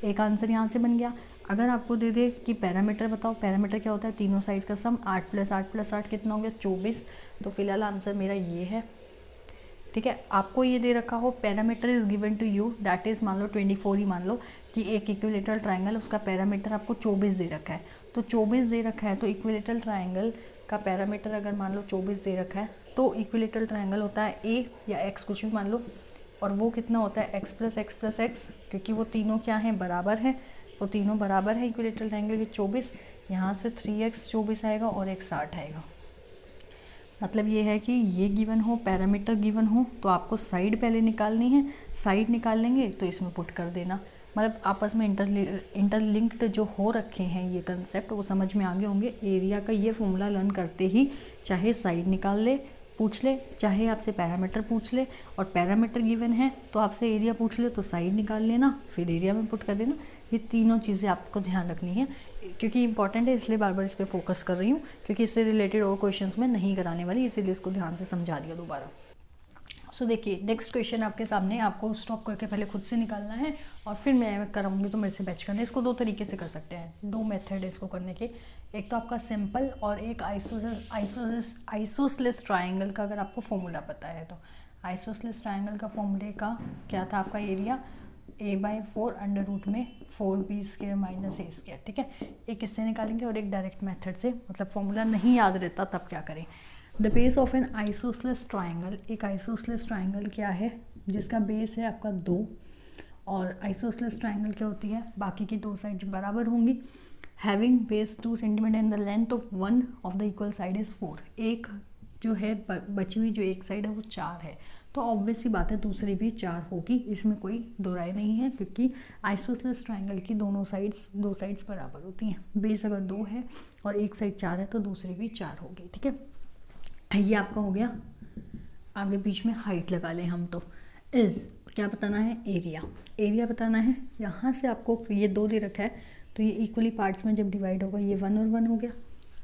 एक आंसर यहाँ से बन गया। अगर आपको दे दे कि पैरामीटर बताओ, पैरामीटर क्या होता है, तीनों साइड का सम, 8 + 8 + 8 कितना हो गया 24। तो फिलहाल आंसर मेरा ये है, ठीक है। आपको ये दे रखा हो perimeter is given to you, that is मान लो 24 ही मान लो कि एक इक्विलेटरल ट्रायंगल, उसका पैरामीटर आपको 24 दे रखा है। तो 24 दे रखा है तो इक्विलेटरल ट्रायंगल का पैरामीटर अगर मान लो 24 दे रखा है तो इक्विलेटरल ट्रायंगल होता है ए या एक्स कुछ भी मान लो, और वो कितना होता है x + x + x, क्योंकि वो तीनों क्या हैं, बराबर है, वो तीनों बराबर है इक्विलेटरल ट्रायंगल के। 24 यहाँ से 3x 24 आएगा और x 60 आएगा। मतलब ये है कि ये गिवन हो, पैरामीटर गिवन हो तो आपको साइड पहले निकालनी है, साइड निकाल लेंगे तो इसमें पुट कर देना, मतलब आपस में इंटरलिंक्ड जो हो रखे हैं ये कंसेप्ट वो समझ में आगे होंगे। एरिया का ये फॉर्मूला लर्न करते ही चाहे साइड निकाल ले पूछ ले, चाहे आपसे पैरामीटर पूछ ले, और पैरामीटर गिवन है तो आपसे एरिया पूछ ले तो साइड निकाल लेना, फिर एरिया में पुट कर देना। ये तीनों चीज़ें आपको ध्यान रखनी है, क्योंकि इंपॉर्टेंट है इसलिए बार बार इस पर फोकस कर रही हूँ, क्योंकि इससे रिलेटेड और क्वेश्चंस में नहीं कराने वाली, इसीलिए इसको ध्यान से समझा दिया दोबारा। सो देखिए नेक्स्ट क्वेश्चन आपके सामने, आपको स्टॉप करके पहले खुद से निकालना है और फिर मैं कराऊंगी तो मेरे से बैच करना है। इसको दो तरीके से कर सकते हैं, दो मेथड है इसको करने के, एक तो आपका सिंपल और एक आइसोसेलेस ट्राइंगल का अगर आपको फॉर्मूला पता है तो। आइसोसेलेस ट्राइंगल का फॉर्मूले का क्या था आपका, एरिया a/4 अंडर रूट में 4b² माइनस a², ठीक है। एक इससे निकालेंगे और एक डायरेक्ट मेथड से, मतलब फॉर्मूला नहीं याद रहता तब क्या करें। The base of N isosceles triangle, एक आइसोसेलेस ट्राइंगल क्या है जिसका बेस है आपका 2, और आइसोसेलेस ट्राइंगल क्या होती है, बाकी की दो साइड्स बराबर होंगी। Having base 2 centimetre and the length of one of the equal side is 4, एक जो है बची हुई जो एक साइड है वो 4 है, तो ऑब्वियस सी बात है दूसरी भी 4 होगी, इसमें कोई दो राय नहीं है, क्योंकि आइसोसेलेस ट्राइंगल की दो साइड्स बराबर होती हैं। बेस अगर 2 है और एक साइड 4 है तो दूसरी भी 4 होगी, ठीक है। ये आपका हो गया। आगे बीच में हाइट लगा लें हम तो। इज क्या बताना है, एरिया बताना है। यहाँ से आपको ये 2 दे रखा है तो ये इक्वली पार्ट्स में जब डिवाइड होगा ये 1 और 1 हो गया,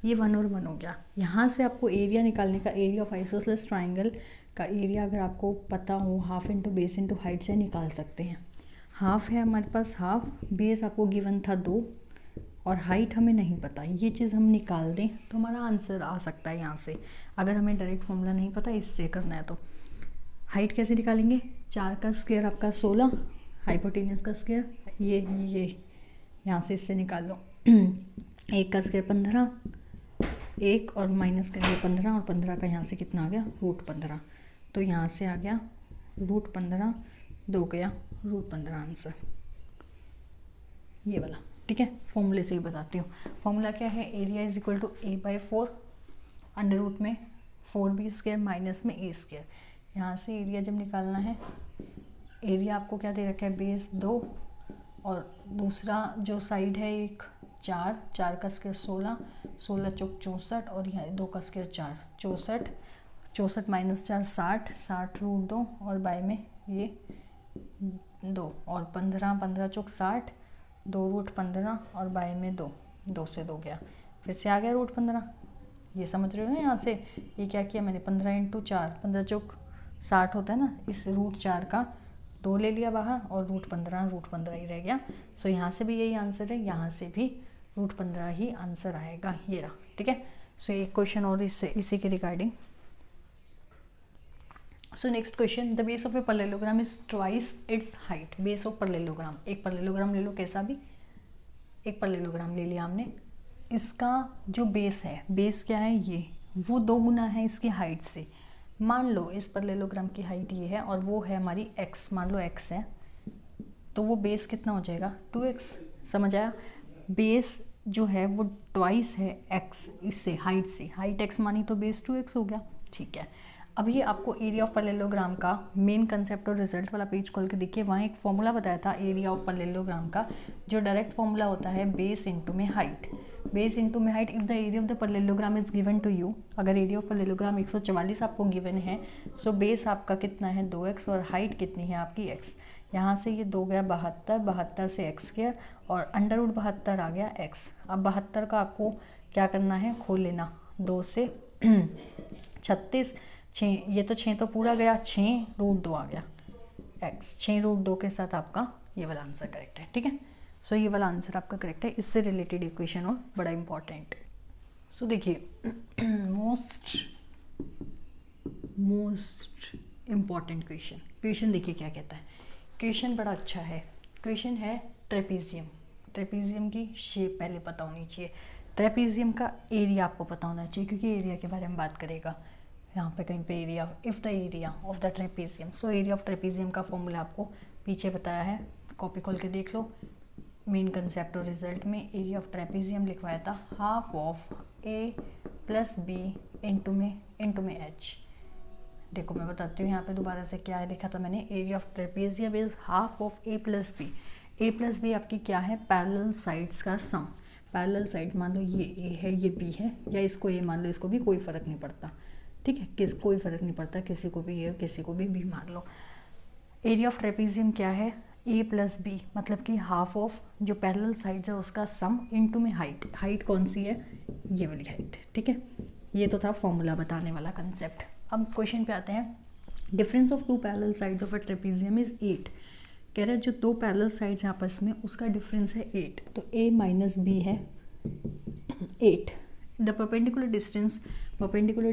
ये 1 और 1 हो गया। यहाँ से आपको एरिया निकालने का, एरिया ऑफ आइसोसेलेस ट्राइंगल का एरिया अगर आपको पता हो, half into base into height से निकाल सकते हैं। हाफ है हमारे पास, हाफ, बेस आपको गिवन था 2 और हाइट हमें नहीं पता, ये चीज़ हम निकाल दें तो हमारा आंसर आ सकता है यहाँ से। अगर हमें डायरेक्ट फॉर्मूला नहीं पता इससे करना है तो हाइट कैसे निकालेंगे, 4 का स्क्वायर आपका 16, हाइपोटेनस का स्क्वायर ये यहाँ से इससे निकाल लो, 1 का स्क्वायर 15, 1 और माइनस करेंगे 15 और 15 का यहाँ से कितना आ गया, √15, तो यहाँ से आ गया √15, 2 गया √15 आंसर, ये वाला, ठीक है। फॉर्मूले से ही बताती हूँ। फॉर्मूला क्या है, area is equal to a/4 under root में 4b² माइनस में a²। यहाँ से एरिया जब निकालना है, एरिया आपको क्या दे रखा है, बेस 2 और दूसरा जो साइड है एक 4 का स्क्वायर 16, 16 चौक 64 और यहाँ 2 का स्क्वायर 4, 64 माइनस 4 60, 60 √2 और बाय में ये 2 और 15 चौक 60, 2 √15 और बाय में 2 से 2 गया, फिर से आ गया √15। ये समझ रहे हो ना, यहाँ से ये क्या किया मैंने, 15 × 4, 15 चौक 60 होता है ना, इस √4 का 2 ले लिया बाहर और √15 ही रह गया। सो यहाँ से भी यही आंसर है, यहाँ से भी √15 ही आंसर आएगा, ये रहा, ठीक है। सो एक क्वेश्चन और इसी के regarding. So next question, the base of a parallelogram is twice its height. Base of parallelogram, एक पैरेललोग्राम ले लो, कैसा भी एक पैरेललोग्राम ले लिया हमने, इसका जो बेस है, बेस क्या है, ये वो 2 गुना है इसकी हाइट से। मान लो इस पैरेललोग्राम की हाइट ये है और वो है हमारी x, मान लो x है, तो वो बेस कितना हो जाएगा, 2x। समझ आया, बेस जो है वो ट्वाइस है x इससे, हाइट से, हाइट x मानी तो बेस 2x हो गया, ठीक है। अब ये आपको एरिया ऑफ पैरेललोग्राम का मेन कंसेप्ट और रिजल्ट वाला पेज खोल के देखिए, वहाँ एक फॉर्मूला बताया था एरिया ऑफ पैरेललोग्राम का, जो डायरेक्ट फॉर्मूला होता है बेस इंटू में हाइट, बेस इंटू में height. If the area of the parallelogram is given to you, अगर एरिया ऑफ पैरेललोग्राम 144 आपको गिवन है, सो बेस आपका कितना है 2x और हाइट कितनी है आपकी x। यहाँ से ये 2 गया 72, 72 से x² और अंडर रूट 72 आ गया x। अब 72 का आपको क्या करना है, खोल लेना, 2 से 36, 6, ये तो 6 तो पूरा गया, 6 √2 आ गया x, 6 √2 के साथ आपका ये वाला आंसर करेक्ट है, ठीक है। सो ये वाला आंसर आपका करेक्ट है, इससे रिलेटेड इक्वेशन और बड़ा इंपॉर्टेंट। सो देखिए मोस्ट इम्पॉर्टेंट क्वेश्चन देखिए क्या कहता है। क्वेश्चन बड़ा अच्छा है, क्वेश्चन है ट्रेपीजियम की शेप पहले पता होनी चाहिए, ट्रेपीजियम का एरिया आपको पता होना चाहिए, क्योंकि एरिया के बारे में बात करेगा यहाँ पे कहीं पे area, if the area of the trapezium. So area of trapezium का फॉर्मूला आपको पीछे बताया है, कॉपी खोल के देख लो। मेन कंसेप्ट और रिजल्ट में एरिया ऑफ ट्रेपीजियम लिखवाया था, half of a + b into में h। देखो मैं बताती हूँ यहाँ पे दोबारा से क्या है, लिखा था मैंने, area of trapezium is half of a + b। a + b आपकी क्या है, पैरेलल साइड्स का सम। पैरेलल साइड्स मान लो ये a है ये b है, या इसको a मान लो, इसको भी कोई फ़र्क नहीं पड़ता, ठीक है, कोई फ़र्क नहीं पड़ता, किसी को भी a किसी को भी b मान लो। एरिया ऑफ ट्रेपीजियम क्या है, a + b, मतलब कि हाफ ऑफ जो पैरेलल साइड्स है उसका सम इंटू में हाइट कौन सी है, ये वाली हाइट, ठीक है। ये तो था फॉर्मूला बताने वाला कंसेप्ट। अब क्वेश्चन पे आते हैं। Difference of two parallel sides of a trapezium is 8। कह रहा है जो दो पैरेलल साइड्स हैं आपस में उसका डिफरेंस है 8, तो a माइनस बी है 8। द परपेंडिकुलर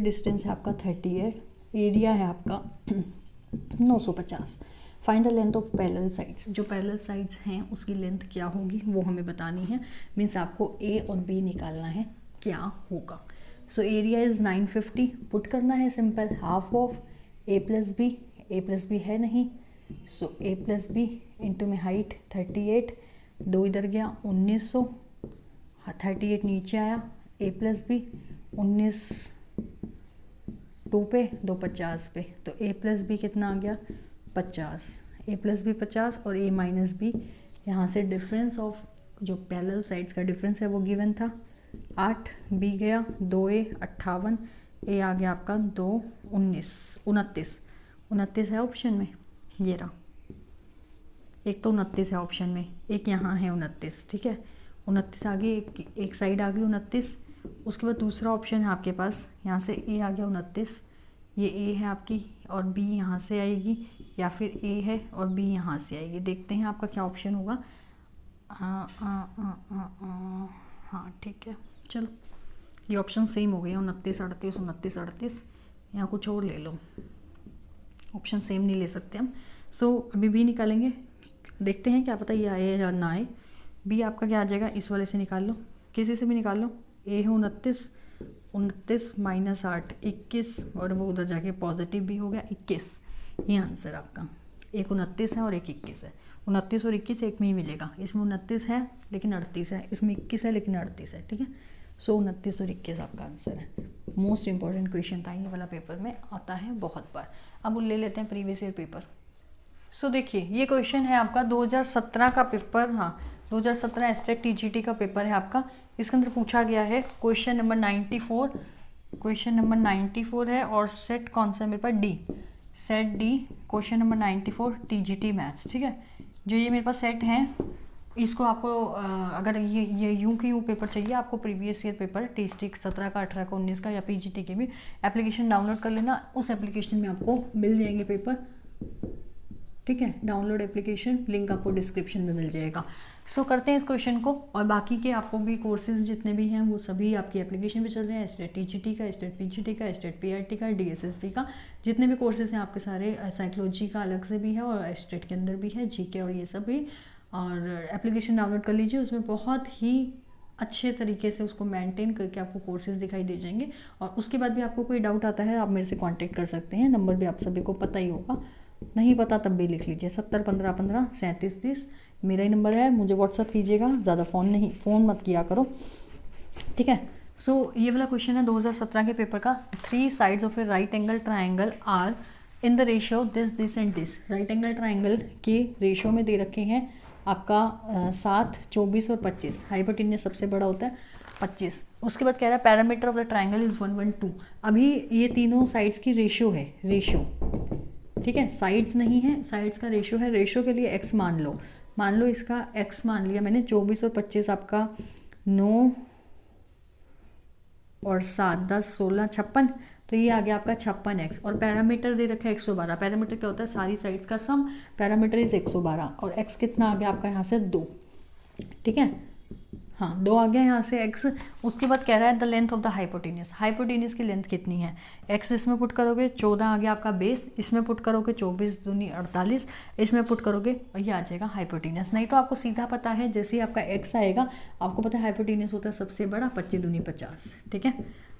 डिस्टेंस है आपका 38, एरिया है आपका 950। Find the length of parallel sides, जो पैरेलल साइड्स हैं उसकी लेंथ क्या होगी वो हमें बतानी है, मीन्स आपको a और b निकालना है क्या होगा। सो एरिया इज़ 950, पुट करना है simple, half of a plus b है नहीं, so a plus b into में हाइट 38, 2 इधर गया 1900, 38 नीचे आया, a प्लस बी 19 2 पे 2 50 पे, तो a प्लस बी कितना आ गया 50, a प्लस बी 50 और a माइनस बी, यहाँ से डिफरेंस ऑफ जो पैरेलल साइड्स का डिफरेंस है वो गिवन था 8, b गया 2a 58, a आ गया आपका 2 29 है ऑप्शन में, ये रहा, एक तो 29 है ऑप्शन में, एक यहाँ है 29, ठीक है 29 आ गई, एक साइड आ गई 29। उसके बाद दूसरा ऑप्शन है आपके पास, यहाँ से a आ गया 29, ये a है आपकी और b यहाँ से आएगी, या फिर a है और b यहाँ से आएगी। देखते हैं आपका क्या ऑप्शन होगा। हाँ ठीक है, चलो ये ऑप्शन सेम हो गया, 29 38 29 38, यहाँ कुछ और ले लो, ऑप्शन सेम नहीं ले सकते हम। सो अभी b निकालेंगे, देखते हैं क्या पता ये आए या ना आए। b आपका क्या आ जाएगा, इस वाले से निकाल लो, किसी से भी निकाल लो, a है 29 माइनस 8 21, और वो उधर जाके पॉजिटिव भी हो गया 21, ये आंसर आपका, एक 29 है और एक 21 है, 29 और 21 एक में ही मिलेगा, इसमें 29 है लेकिन 38 है, इसमें 21 है लेकिन 38 है, ठीक है। सो 29 और 21 आपका आंसर है। मोस्ट इंपॉर्टेंट क्वेश्चन था ये वाला, पेपर में आता है बहुत बार। अब ले लेते हैं प्रीवियस ईयर पेपर। सो देखिए ये क्वेश्चन है आपका 2017 का पेपर, हाँ 2017 एस्टेट टीजीटी का पेपर है आपका। इसके अंदर पूछा गया है क्वेश्चन नंबर 94 है, और सेट कौन सा है मेरे पास, D, set D, question number 94 TGT maths, ठीक है। जो ये मेरे पास सेट है, इसको आपको अगर ये यूं के यूं पेपर चाहिए आपको, प्रीवियस ईयर पेपर टीजीटी 17 का 18 का 19 का या पीजीटी के भी, एप्लीकेशन डाउनलोड कर लेना, उस एप्लीकेशन में आपको मिल जाएंगे पेपर, ठीक है। डाउनलोड एप्लीकेशन, लिंक आपको डिस्क्रिप्शन में मिल जाएगा। सो करते हैं इस क्वेश्चन को, और बाकी के आपको भी कोर्सेज जितने भी हैं वो सभी आपकी एप्लीकेशन पे चल रहे हैं, स्टेट टीजीटी का, स्टेट पीजीटी का, स्टेट पीआरटी का, डीएसएसबी का, जितने भी कोर्सेज हैं आपके सारे, साइकोलॉजी का अलग से भी है और स्टेट के अंदर भी है, जीके और ये सब भी। और एप्लीकेशन डाउनलोड कर लीजिए, उसमें बहुत ही अच्छे तरीके से उसको मेंटेन करके आपको कोर्सेज दिखाई दे जाएंगे। और उसके बाद भी आपको कोई डाउट आता है आप मेरे से कांटेक्ट कर सकते हैं, नंबर भी आप सभी को पता ही होगा, नहीं पता तब भी लिख लीजिए, 70 15 15 37 30 मेरा ही नंबर है, मुझे व्हाट्सअप कीजिएगा, ज़्यादा फ़ोन मत किया करो, ठीक है। सो ये वाला क्वेश्चन है 2017 के पेपर का। 3 sides of a right angle triangle are in the ratio this and this. Right angle triangle के रेशियो में दे रखे हैं आपका 7 24 और 25, हाइपोटेन्यूज सबसे बड़ा होता है 25। उसके बाद कह रहा है parameter of the triangle is 1 1 2। अभी ये तीनों साइड्स की रेशियो है, ठीक है, साइड्स नहीं है, साइड्स का रेशियो है। रेशियो के लिए x मान लो इसका x मान लिया मैंने, 24 और 25 आपका 9 और 7 10 16 56, तो ये आ गया आपका 56x। और पैरामीटर दे रखा है 112। पैरामीटर क्या होता है, सारी साइड्स का सम, पैरामीटर इज 112, और x कितना आ गया आपका यहाँ से 2, ठीक है, हाँ 2 आ गया यहाँ से x। उसके बाद कह रहा है the length of the hypotenuse, hypotenuse की लेंथ कितनी है, x इसमें पुट करोगे 14 आ गया आपका बेस, इसमें पुट करोगे 24 दूनी 48, इसमें पुट करोगे और ये आ जाएगा हाइपोटेन्यूज। नहीं तो आपको सीधा पता है, जैसे ही आपका x आएगा आपको पता है हाइपोटेन्यूज होता है सबसे बड़ा, 25 दूनी 50, ठीक है,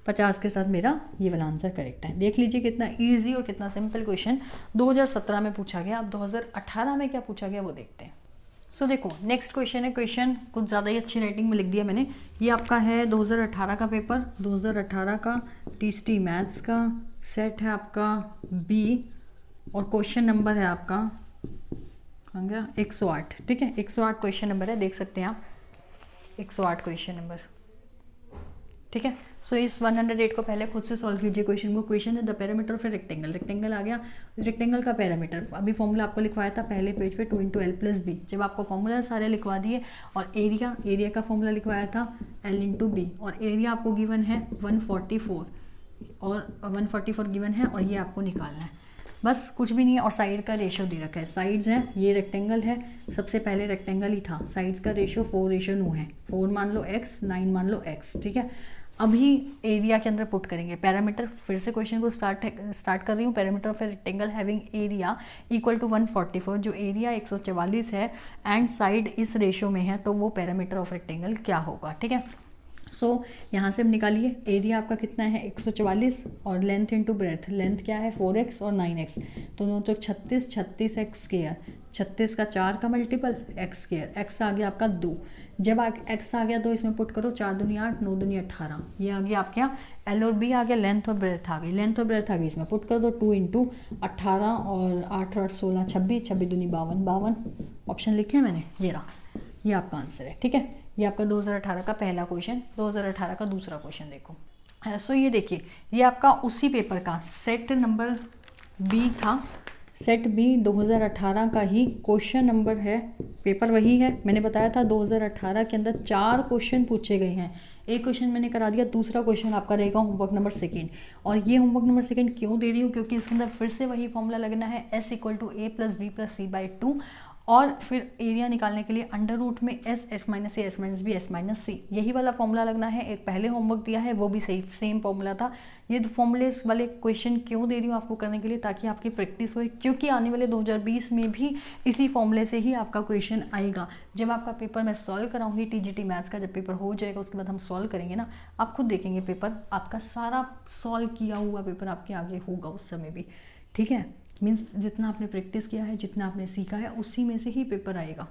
50 के साथ मेरा ये वाला आंसर करेक्ट है। देख लीजिए कितना ईजी और कितना सिंपल क्वेश्चन 2017 में पूछा गया। अब 2018 में क्या पूछा गया वो देखते हैं। सो देखो नेक्स्ट क्वेश्चन है, क्वेश्चन कुछ ज़्यादा ही अच्छी राइटिंग में लिख दिया मैंने। ये आपका है 2018 का पेपर, 2018 का टीजीटी मैथ्स का, सेट है आपका बी, और क्वेश्चन नंबर है आपका कहाँ गया 108, ठीक है, 108 क्वेश्चन नंबर है, देख सकते हैं आप 108 क्वेश्चन नंबर, ठीक है। सो इस 108 को पहले खुद से सॉल्व कीजिए क्वेश्चन को। क्वेश्चन है the parameter of a rectangle, rectangle आ गया, रेक्टेंगल का पैरामीटर अभी फॉर्मूला आपको लिखवाया था पहले पेज पे 2 × L + B। जब आपको फॉर्मूला सारे लिखवा दिए और एरिया का फॉर्मूला लिखवाया था L × B, और एरिया आपको गिवन है 144 और 144 गिवन है, और ये आपको निकालना है। बस कुछ भी नहीं है। और साइड का रेशियो दे रखा है, साइड्स हैं, ये रेक्टेंगल है, सबसे पहले रेक्टेंगल ही था, साइड्स का रेशियो 4:9 है, 4 मान लो x, 9 मान लो x, ठीक है। अभी एरिया के अंदर पुट करेंगे पैरामीटर, फिर से क्वेश्चन को स्टार्ट कर रही हूँ। Perimeter of a rectangle having area equal to 144, जो एरिया 144 है एंड साइड इस रेशियो में है, तो वो पैरामीटर ऑफ रेक्टेंगल क्या होगा, ठीक है। सो यहाँ से हम निकालिए, एरिया आपका कितना है 144 और लेंथ इंटू ब्रेथ, लेंथ क्या है 4x और 9x, तो दोनों तो 36, 36x स्क्वायर, 36 का 4 का मल्टीपल x स्क्वायर, x आ गया आपका 2, जब x आ गया 2 इसमें पुट करो, 4 दूनी 8, 9 दूनी 18, ये आ गया आपके यहाँ L और B आ गया, लेंथ और ब्रेथ आ गई, लेंथ और ब्रेथ आ गई, इसमें पुट कर दो 2 इंटू 18 और 8 और 16 26, 26 दूनी 52, 52 ऑप्शन लिखे हैं मैंने, ये रहा, ये आपका आंसर है, ठीक है। ये आपका 2018 का पहला क्वेश्चन। 2018 का दूसरा क्वेश्चन देखो। सो ये देखिए, ये आपका उसी पेपर का सेट नंबर बी था, सेट बी 2018 का ही क्वेश्चन नंबर है, पेपर वही है, मैंने बताया था 2018 के अंदर 4 क्वेश्चन पूछे गए हैं, एक क्वेश्चन मैंने करा दिया, दूसरा क्वेश्चन आपका रहेगा होमवर्क नंबर 2। और ये होमवर्क नंबर 2 क्यों दे रही हूँ, क्योंकि इसके अंदर फिर से वही फॉर्मूला लगना है, S = A + B + C/2, और फिर एरिया निकालने के लिए अंडर रूट में S, S - A, S - B, S - C, यही वाला फॉर्मूला लगना है। एक पहले होमवर्क दिया है, वो भी सेम फॉर्मूला था। ये फॉर्मूलेस वाले क्वेश्चन क्यों दे रही हूँ आपको करने के लिए, ताकि आपकी प्रैक्टिस हो, क्योंकि आने वाले 2020 में भी इसी फॉर्मूले से ही आपका क्वेश्चन आएगा। जब आपका पेपर मैं सॉल्व कराऊंगी, TGT मैथ्स का जब पेपर हो जाएगा, उसके बाद हम सॉल्व करेंगे ना, आप खुद देखेंगे पेपर आपका सारा सॉल्व किया हुआ पेपर आपके आगे होगा उस समय भी, ठीक है। मीन्स जितना आपने प्रैक्टिस किया है, जितना आपने सीखा है, उसी में से ही पेपर आएगा।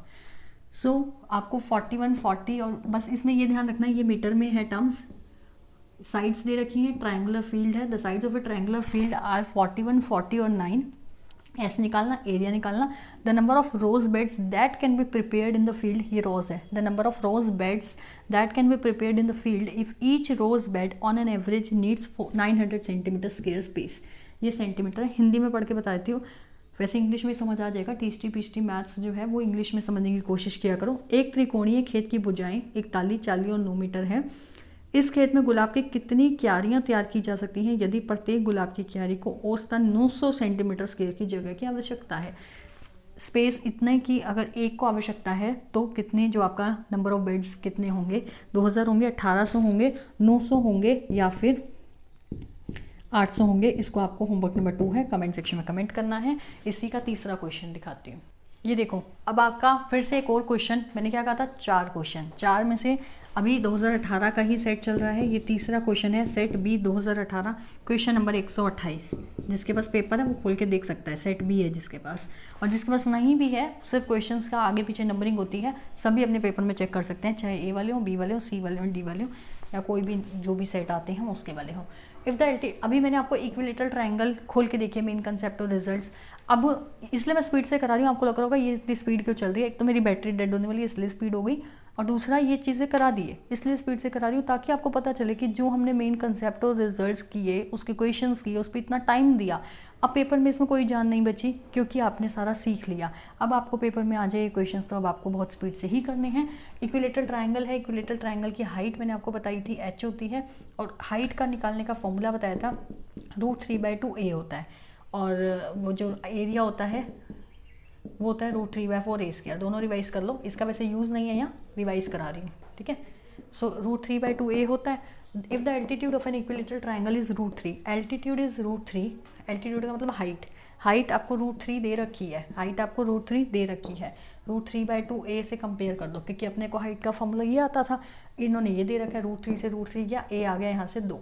सो आपको 41, 40, और बस इसमें ये ध्यान रखना है, ये मीटर में है टर्म्स, साइड्स दे रखी हैं, ट्रायंगुलर फील्ड है, the sides of a triangular field are 41, 40 और 9। एस निकालना, एरिया निकालना, the number of rose beds that can be prepared in the field, ये रोज है, the number of rose beds that can be prepared in the field if each rose bed on an average needs 900 centimetre square space, ये centimetre है, हिंदी में पढ़ के बता देती हूँ, वैसे इंग्लिश में समझ आ जाएगा। टीएसटी पीएचटी मैथ्स जो है वो इंग्लिश में समझने की कोशिश किया करो। एक त्रिकोणीय खेत की भुजाएं 41, 40 और 9 मीटर है। इस खेत में गुलाब की कितनी क्यारियां तैयार की जा सकती हैं यदि प्रत्येक गुलाब की क्यारी को औसतन 900 सेंटीमीटर स्क्वायर की जगह की आवश्यकता है। स्पेस इतने की अगर एक को आवश्यकता है तो कितने, जो आपका नंबर ऑफ बेड्स कितने होंगे, 2000 होंगे, 1800 होंगे, 900 होंगे या फिर 800 होंगे। इसको आपको होमवर्क नंबर 2 है, कमेंट सेक्शन में कमेंट करना है। इसी का तीसरा क्वेश्चन दिखाती हूँ। ये देखो, अब आपका फिर से एक और क्वेश्चन, मैंने क्या कहा था 4 क्वेश्चन, 4 में से अभी 2018 का ही सेट चल रहा है। ये तीसरा क्वेश्चन है, सेट बी 2018, क्वेश्चन नंबर 128। जिसके पास पेपर है वो खोल के देख सकता है, सेट बी है जिसके पास, और जिसके पास नहीं भी है, सिर्फ क्वेश्चंस का आगे पीछे नंबरिंग होती है, सभी अपने पेपर में चेक कर सकते हैं, चाहे ए वाले हो, बी वाले हो, सी वाले हो, डी वाले हो, या कोई भी जो भी सेट आते हैं उसके वाले हो। इफ़ द अभी मैंने आपको इक्विलेटरल ट्रायंगल खोल के देखिए, मेन कंसेप्ट और रिजल्ट्स। अब इसलिए मैं स्पीड से करा रही हूँ, आपको लग रहा होगा ये इतनी स्पीड क्यों चल रही है, एक तो मेरी बैटरी डेड होने वाली है इसलिए स्पीड हो गई, और दूसरा ये चीज़ें करा दी है इसलिए स्पीड से करा रही हूँ, ताकि आपको पता चले कि जो हमने मेन कंसेप्ट और रिजल्ट्स किए, उसके क्वेश्चंस किए, उस पर इतना टाइम दिया, अब पेपर में इसमें कोई जान नहीं बची, क्योंकि आपने सारा सीख लिया। अब आपको पेपर में आ जाए क्वेश्चंस, तो अब आपको बहुत स्पीड से ही करने हैं। इक्विलेटरल ट्रायंगल है, इक्विलेटरल ट्रायंगल की हाइट मैंने आपको बताई थी h होती है, और हाइट का निकालने का फॉर्मूला बताया था, √3/2a होता है, और वो जो एरिया होता है वो होता है √3/4a²। दोनों रिवाइज कर लो, इसका वैसे यूज़ नहीं है, यहाँ रिवाइज करा रही हूँ, ठीक है। सो √3/2a होता है। If the altitude of an equilateral triangle is √3, altitude is √3, altitude का मतलब हाइट, हाइट आपको √3 दे रखी है, हाइट आपको √3 दे रखी है, √3/2a से कंपेयर कर दो, क्योंकि अपने को हाइट का फॉर्मूला ये आता था, इन्होंने ये दे रखा है, √3 से √3 गया, a आ गया यहाँ से 2,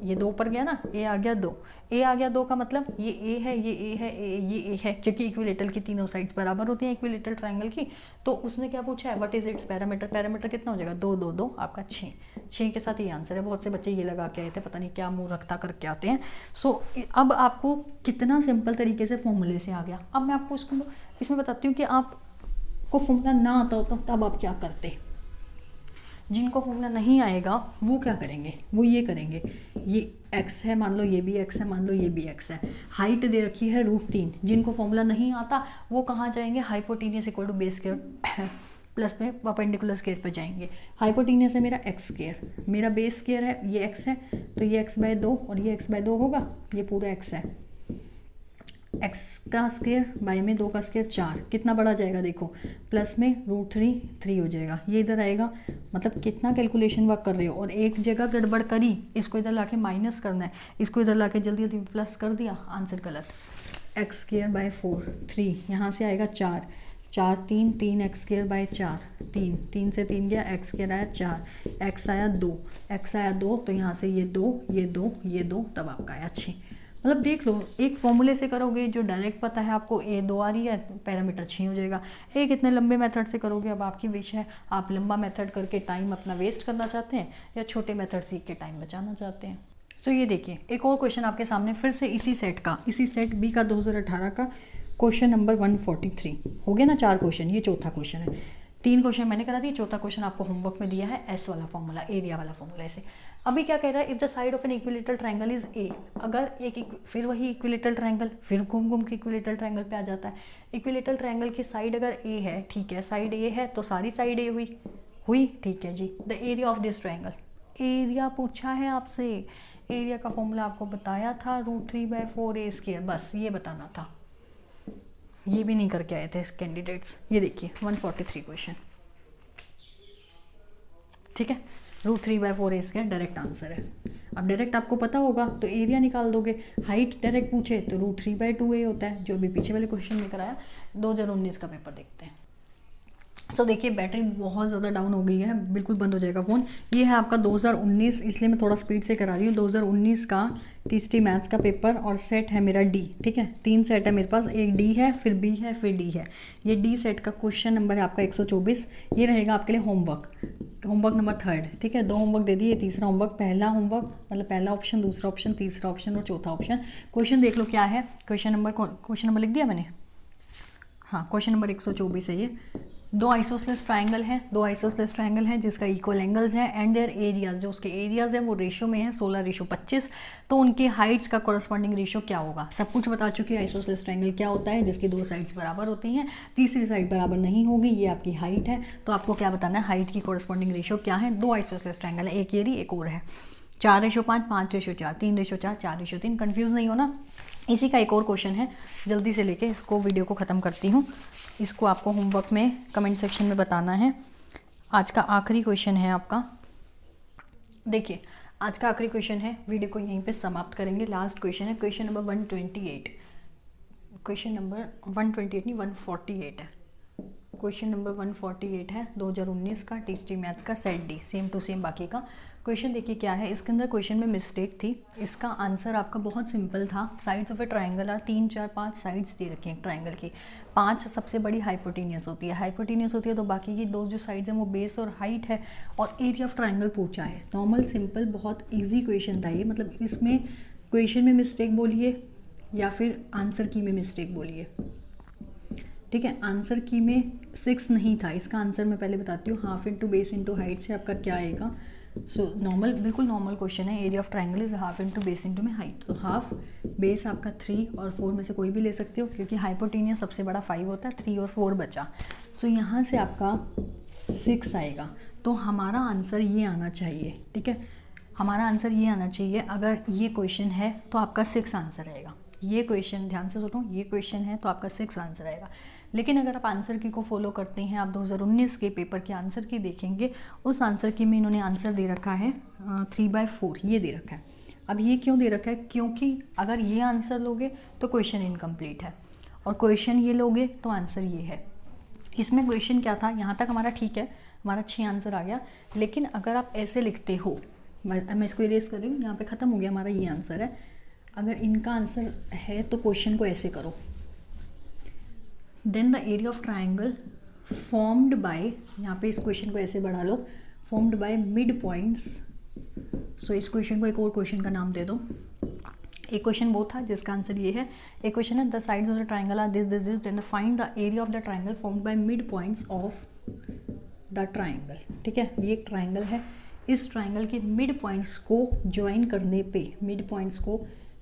ये 2 पर गया ना, a आ गया 2, a आ गया 2 का मतलब ये a है, ये a है, ये a है, क्योंकि इक्विलेटरल की तीनों साइड्स बराबर होती हैं इक्विलेटरल ट्रायंगल की। तो उसने क्या पूछा है, what is it's parameter, parameter कितना हो जाएगा 2, 2, 2 आपका 6, 6 के साथ ये आंसर है। बहुत से बच्चे ये लगा के आए थे, पता नहीं क्या मुंह रखता करके आते हैं। सो अब आपको कितना सिंपल तरीके से फॉर्मूले से आ गया। अब मैं आपको इसमें बताती हूँ कि आपको फॉर्मूला ना आता होता तब आप क्या करते। जिनको फॉर्मूला नहीं आएगा वो क्या करेंगे, वो ये करेंगे, ये x है मान लो, ये भी x है मान लो, ये भी x है, हाइट दे रखी है √3। जिनको फॉर्मूला नहीं आता वो कहाँ जाएंगे, हाइपोटेनियस = बेस स्क्वायर प्लस में परपेंडिकुलर स्क्वायर पे जाएंगे। हाइपोटेनियस है मेरा x², मेरा बेस स्क्वायर है ये x है, तो ये x/2 और ये x/2 होगा, ये पूरा x है। x का स्क्वायर बाय में 2 का स्क्वायर 4, कितना बड़ा जाएगा देखो, प्लस में √3 3 हो जाएगा, ये इधर आएगा। मतलब कितना कैलकुलेशन वर्क कर रहे हो, और एक जगह गड़बड़ करी, इसको इधर लाके माइनस करना है, इसको इधर लाके जल्दी जल्दी प्लस कर दिया, आंसर गलत। एक्स स्क्वायर बाय 4 3, यहाँ से आएगा 4 4 3 3 एक्स स्क्वायर बाय 4 3 3 से 3 गया, एक्स स्क्वायर आया 4, एक्स आया 2, एक्स आया 2, तो यहाँ से ये 2 ये 2 ये 2, तब आपका आया 6। मतलब देख लो, एक फॉर्मूले से करोगे जो डायरेक्ट पता है आपको, ए 2 आ रही है, पैरामीटर 6 हो जाएगा। एक इतने लंबे मेथड से करोगे, अब आपकी विश है, आप लंबा मेथड करके टाइम अपना वेस्ट करना चाहते हैं या छोटे मेथड सीख के टाइम बचाना चाहते हैं। सो ये देखिए एक और क्वेश्चन आपके सामने, फिर से इसी सेट बी का 2018 का क्वेश्चन नंबर 143 हो गया ना। 4 क्वेश्चन, ये चौथा क्वेश्चन है। 3 क्वेश्चन मैंने करा दिया, चौथा क्वेश्चन आपको होमवर्क में दिया है, एस वाला फॉर्मूला, एरिया वाला फॉर्मूला। ऐसे अभी क्या कह रहा है, if the side of an equilateral triangle is a, अगर फिर वही इक्विलेटरल ट्रायंगल, फिर घूम घूम के इक्विलेटरल ट्रायंगल पे आ जाता है। इक्विलेटरल ट्रायंगल की साइड अगर ए है, ठीक है, साइड ए है तो सारी साइड ए हुई, ठीक है जी। The area of this triangle, area पूछा है आपसे, एरिया का फॉर्मूला आपको बताया था, √3/4a², बस ये बताना था। ये भी नहीं करके आए थे कैंडिडेट्स। ये देखिए 143 क्वेश्चन, ठीक है, √3/4a² डायरेक्ट आंसर है। अब डायरेक्ट आपको पता होगा तो एरिया निकाल दोगे, हाइट डायरेक्ट पूछे तो √3/2a होता है, जो अभी पीछे वाले क्वेश्चन में कराया। 2019 का पेपर देखते हैं। सो देखिए बैटरी बहुत ज़्यादा डाउन हो गई है, बिल्कुल बंद हो जाएगा फ़ोन। ये है आपका 2019, इसलिए मैं थोड़ा स्पीड से करा रही हूँ। 2019 का तीसरी मैथ्स का पेपर, और सेट है मेरा डी, ठीक है, 3 सेट है मेरे पास, एक डी है, फिर बी है, फिर डी है। ये डी सेट का क्वेश्चन नंबर है आपका 124। ये रहेगा आपके लिए होमवर्क नंबर 3, ठीक है। 2 होमवर्क दे दिए, तीसरा होमवर्क, पहला होमवर्क मतलब पहला ऑप्शन, दूसरा ऑप्शन, तीसरा ऑप्शन और चौथा ऑप्शन। क्वेश्चन देख लो क्या है, क्वेश्चन नंबर लिख दिया मैंने, हाँ, क्वेश्चन नंबर 124 है ये। 2 आइसोसेलेस ट्रायंगल है जिसका इक्वल एंगल्स हैं, एंड देयर एरियाज, जो उसके एरियाज हैं वो रेशो में है 16:25। तो उनकी हाइट्स का कॉरस्पॉन्डिंग रेशो क्या होगा, सब कुछ बता चुकी है। आइसोसेलेस ट्रायंगल क्या होता है, जिसकी 2 साइड्स बराबर होती हैं, तीसरी साइड बराबर नहीं होगी, ये आपकी हाइट है। तो आपको क्या बताना है, हाइट की कॉरस्पॉन्डिंग रेशो क्या है। 2 आइसोसेलेस ट्रायंगल है, एक ये एक और है, 4:5, 5:4, 3:4, 4:3। कन्फ्यूज़ नहीं होना। इसी का एक और क्वेश्चन है, जल्दी से लेके इसको वीडियो को ख़त्म करती हूँ। इसको आपको होमवर्क में कमेंट सेक्शन में बताना है। आज का आखिरी क्वेश्चन है आपका, देखिए आज का आखिरी क्वेश्चन है, वीडियो को यहीं पे समाप्त करेंगे। लास्ट क्वेश्चन है, क्वेश्चन नंबर 128, क्वेश्चन नंबर 128 नहीं 148 है, क्वेश्चन नंबर 148 है 2019 का टीचरी मैथ का set D, same to same बाकी का क्वेश्चन। देखिए क्या है, इसके अंदर क्वेश्चन में मिस्टेक थी। इसका आंसर आपका बहुत सिंपल था। Sides of a triangle are 3 4 5 sides दे रखी हैं ट्रायंगल की, 5 सबसे बड़ी हाइपोटेनियस होती है, तो बाकी की 2 जो साइड्स हैं वो बेस और हाइट है, और एरिया ऑफ ट्रायंगल पूछा है। नॉर्मल सिंपल बहुत ईजी क्वेश्चन था ये, मतलब इसमें क्वेश्चन में मिस्टेक बोलिए या फिर आंसर की में मिस्टेक बोलिए, ठीक है। आंसर की में 6 नहीं था, इसका आंसर मैं पहले बताती हूँ। Half into base into height से आपका क्या आएगा। सो नॉर्मल, बिल्कुल नॉर्मल क्वेश्चन है। Area of triangle is half into base into में हाइट। तो हाफ बेस आपका 3 और 4 में से कोई भी ले सकते हो, क्योंकि हाइपोटेनियस सबसे बड़ा 5 होता है, 3 और 4 बचा। सो यहाँ से आपका 6 आएगा। तो हमारा आंसर ये आना चाहिए, ठीक है, हमारा आंसर ये आना चाहिए। अगर ये क्वेश्चन है तो आपका 6 आंसर आएगा। ये क्वेश्चन ध्यान से सुनो, ये क्वेश्चन है तो आपका 6 आंसर आएगा। लेकिन अगर आप आंसर की को फॉलो करते हैं, आप 2019 के पेपर के आंसर की देखेंगे, उस आंसर की में इन्होंने आंसर दे रखा है 3/4, ये दे रखा है। अब ये क्यों दे रखा है, क्योंकि अगर ये आंसर लोगे तो क्वेश्चन इनकम्प्लीट है, और क्वेश्चन ये लोगे तो आंसर ये है। इसमें क्वेश्चन क्या था, यहाँ तक हमारा ठीक है, हमारा 6 आंसर आ गया। लेकिन अगर आप ऐसे लिखते हो, मैं इसको इरेज कर रही हूँ, यहाँ पे ख़त्म हो गया, हमारा ये आंसर है। अगर इनका आंसर है तो क्वेश्चन को ऐसे करो, then the area of triangle formed by, यहाँ पे इस क्वेश्चन को ऐसे बढ़ा लो, formed by mid points. So इस क्वेश्चन को एक और क्वेश्चन का नाम दे दो। एक क्वेश्चन वो था जिसका आंसर ये है। एक क्वेश्चन है the sides of the triangle are this this this, then find the area of the triangle formed by mid points of the triangle. ठीक है, ये एक ट्रायंगल है, इस ट्रायंगल के मिड पॉइंट्स को ज्वाइन करने पे, मिड पॉइंट्स को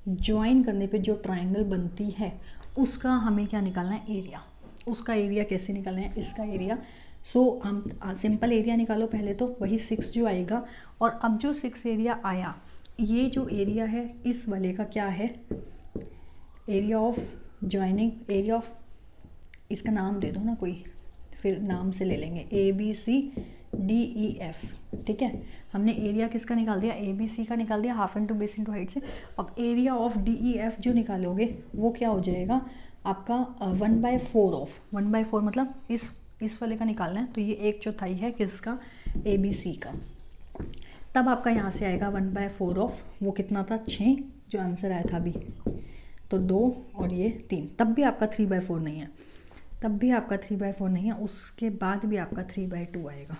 ज्वाइन करने पे जो ट्रायंगल बनती है उसका हमें क्या निकालना है, एरिया। उसका एरिया कैसे निकालना है, इसका एरिया। सो हम सिंपल एरिया निकालो पहले, तो वही 6 जो आएगा। और अब जो 6 एरिया आया, ये जो एरिया है इस वाले का क्या है, area of joining area of, इसका नाम दे दो ना कोई, फिर नाम से ले लेंगे ABCDEF, ठीक है। हमने एरिया किसका निकाल दिया, ABC का निकाल दिया, half into base into height से। अब एरिया ऑफ DEF जो निकालोगे वो क्या हो जाएगा आपका 1/4 ऑफ, 1/4 मतलब इस वाले का निकालना है, तो ये 1/4 है किसका, ABC का। तब आपका यहाँ से आएगा 1/4 ऑफ, वो कितना था 6, जो आंसर आया था अभी, तो 2 और ये 3। तब भी आपका 3/4 नहीं है, तब भी आपका 3/4 नहीं है, उसके बाद भी आपका 3/2 आएगा।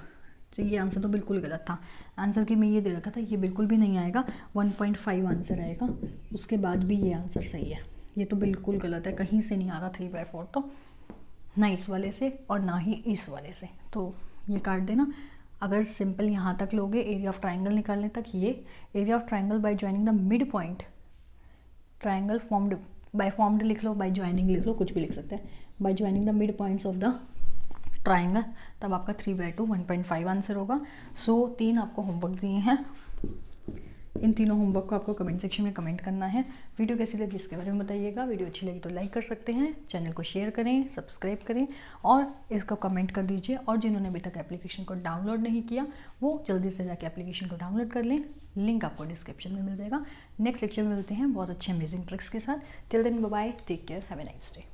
तो ये आंसर तो बिल्कुल गलत था। आंसर की मैं ये दे रखा था, ये बिल्कुल भी नहीं आएगा, 1.5 आंसर आएगा। उसके बाद भी ये आंसर सही है, ये तो बिल्कुल गलत है, कहीं से नहीं आ रहा 3/4, तो ना इस वाले से और ना ही इस वाले से, तो ये काट देना। अगर सिंपल यहाँ तक लोगे एरिया ऑफ ट्राइंगल निकालने तक, ये area of triangle by joining the mid point, triangle formed by formed लिख लो, बाय ज्वाइनिंग लिख लो, कुछ भी लिख सकते हैं, by joining the mid points of the triangle, तब आपका 3/2 1.5 आंसर होगा। सो 3 आपको होमवर्क दिए हैं, इन तीनों होमवर्क को आपको कमेंट सेक्शन में कमेंट करना है। वीडियो कैसी लगी इसके बारे में बताइएगा, वीडियो अच्छी लगी तो लाइक कर सकते हैं, चैनल को शेयर करें, सब्सक्राइब करें और इसको कमेंट कर दीजिए। और जिन्होंने अभी तक एप्लीकेशन को डाउनलोड नहीं किया वो जल्दी से जाके एप्लीकेशन को डाउनलोड कर लें, लिंक आपको डिस्क्रिप्शन में मिल जाएगा। नेक्स्ट लेक्चर में मिलते हैं बहुत अच्छे अमेजिंग ट्रिक्स के साथ। Till then bye bye, take care, have a nice day.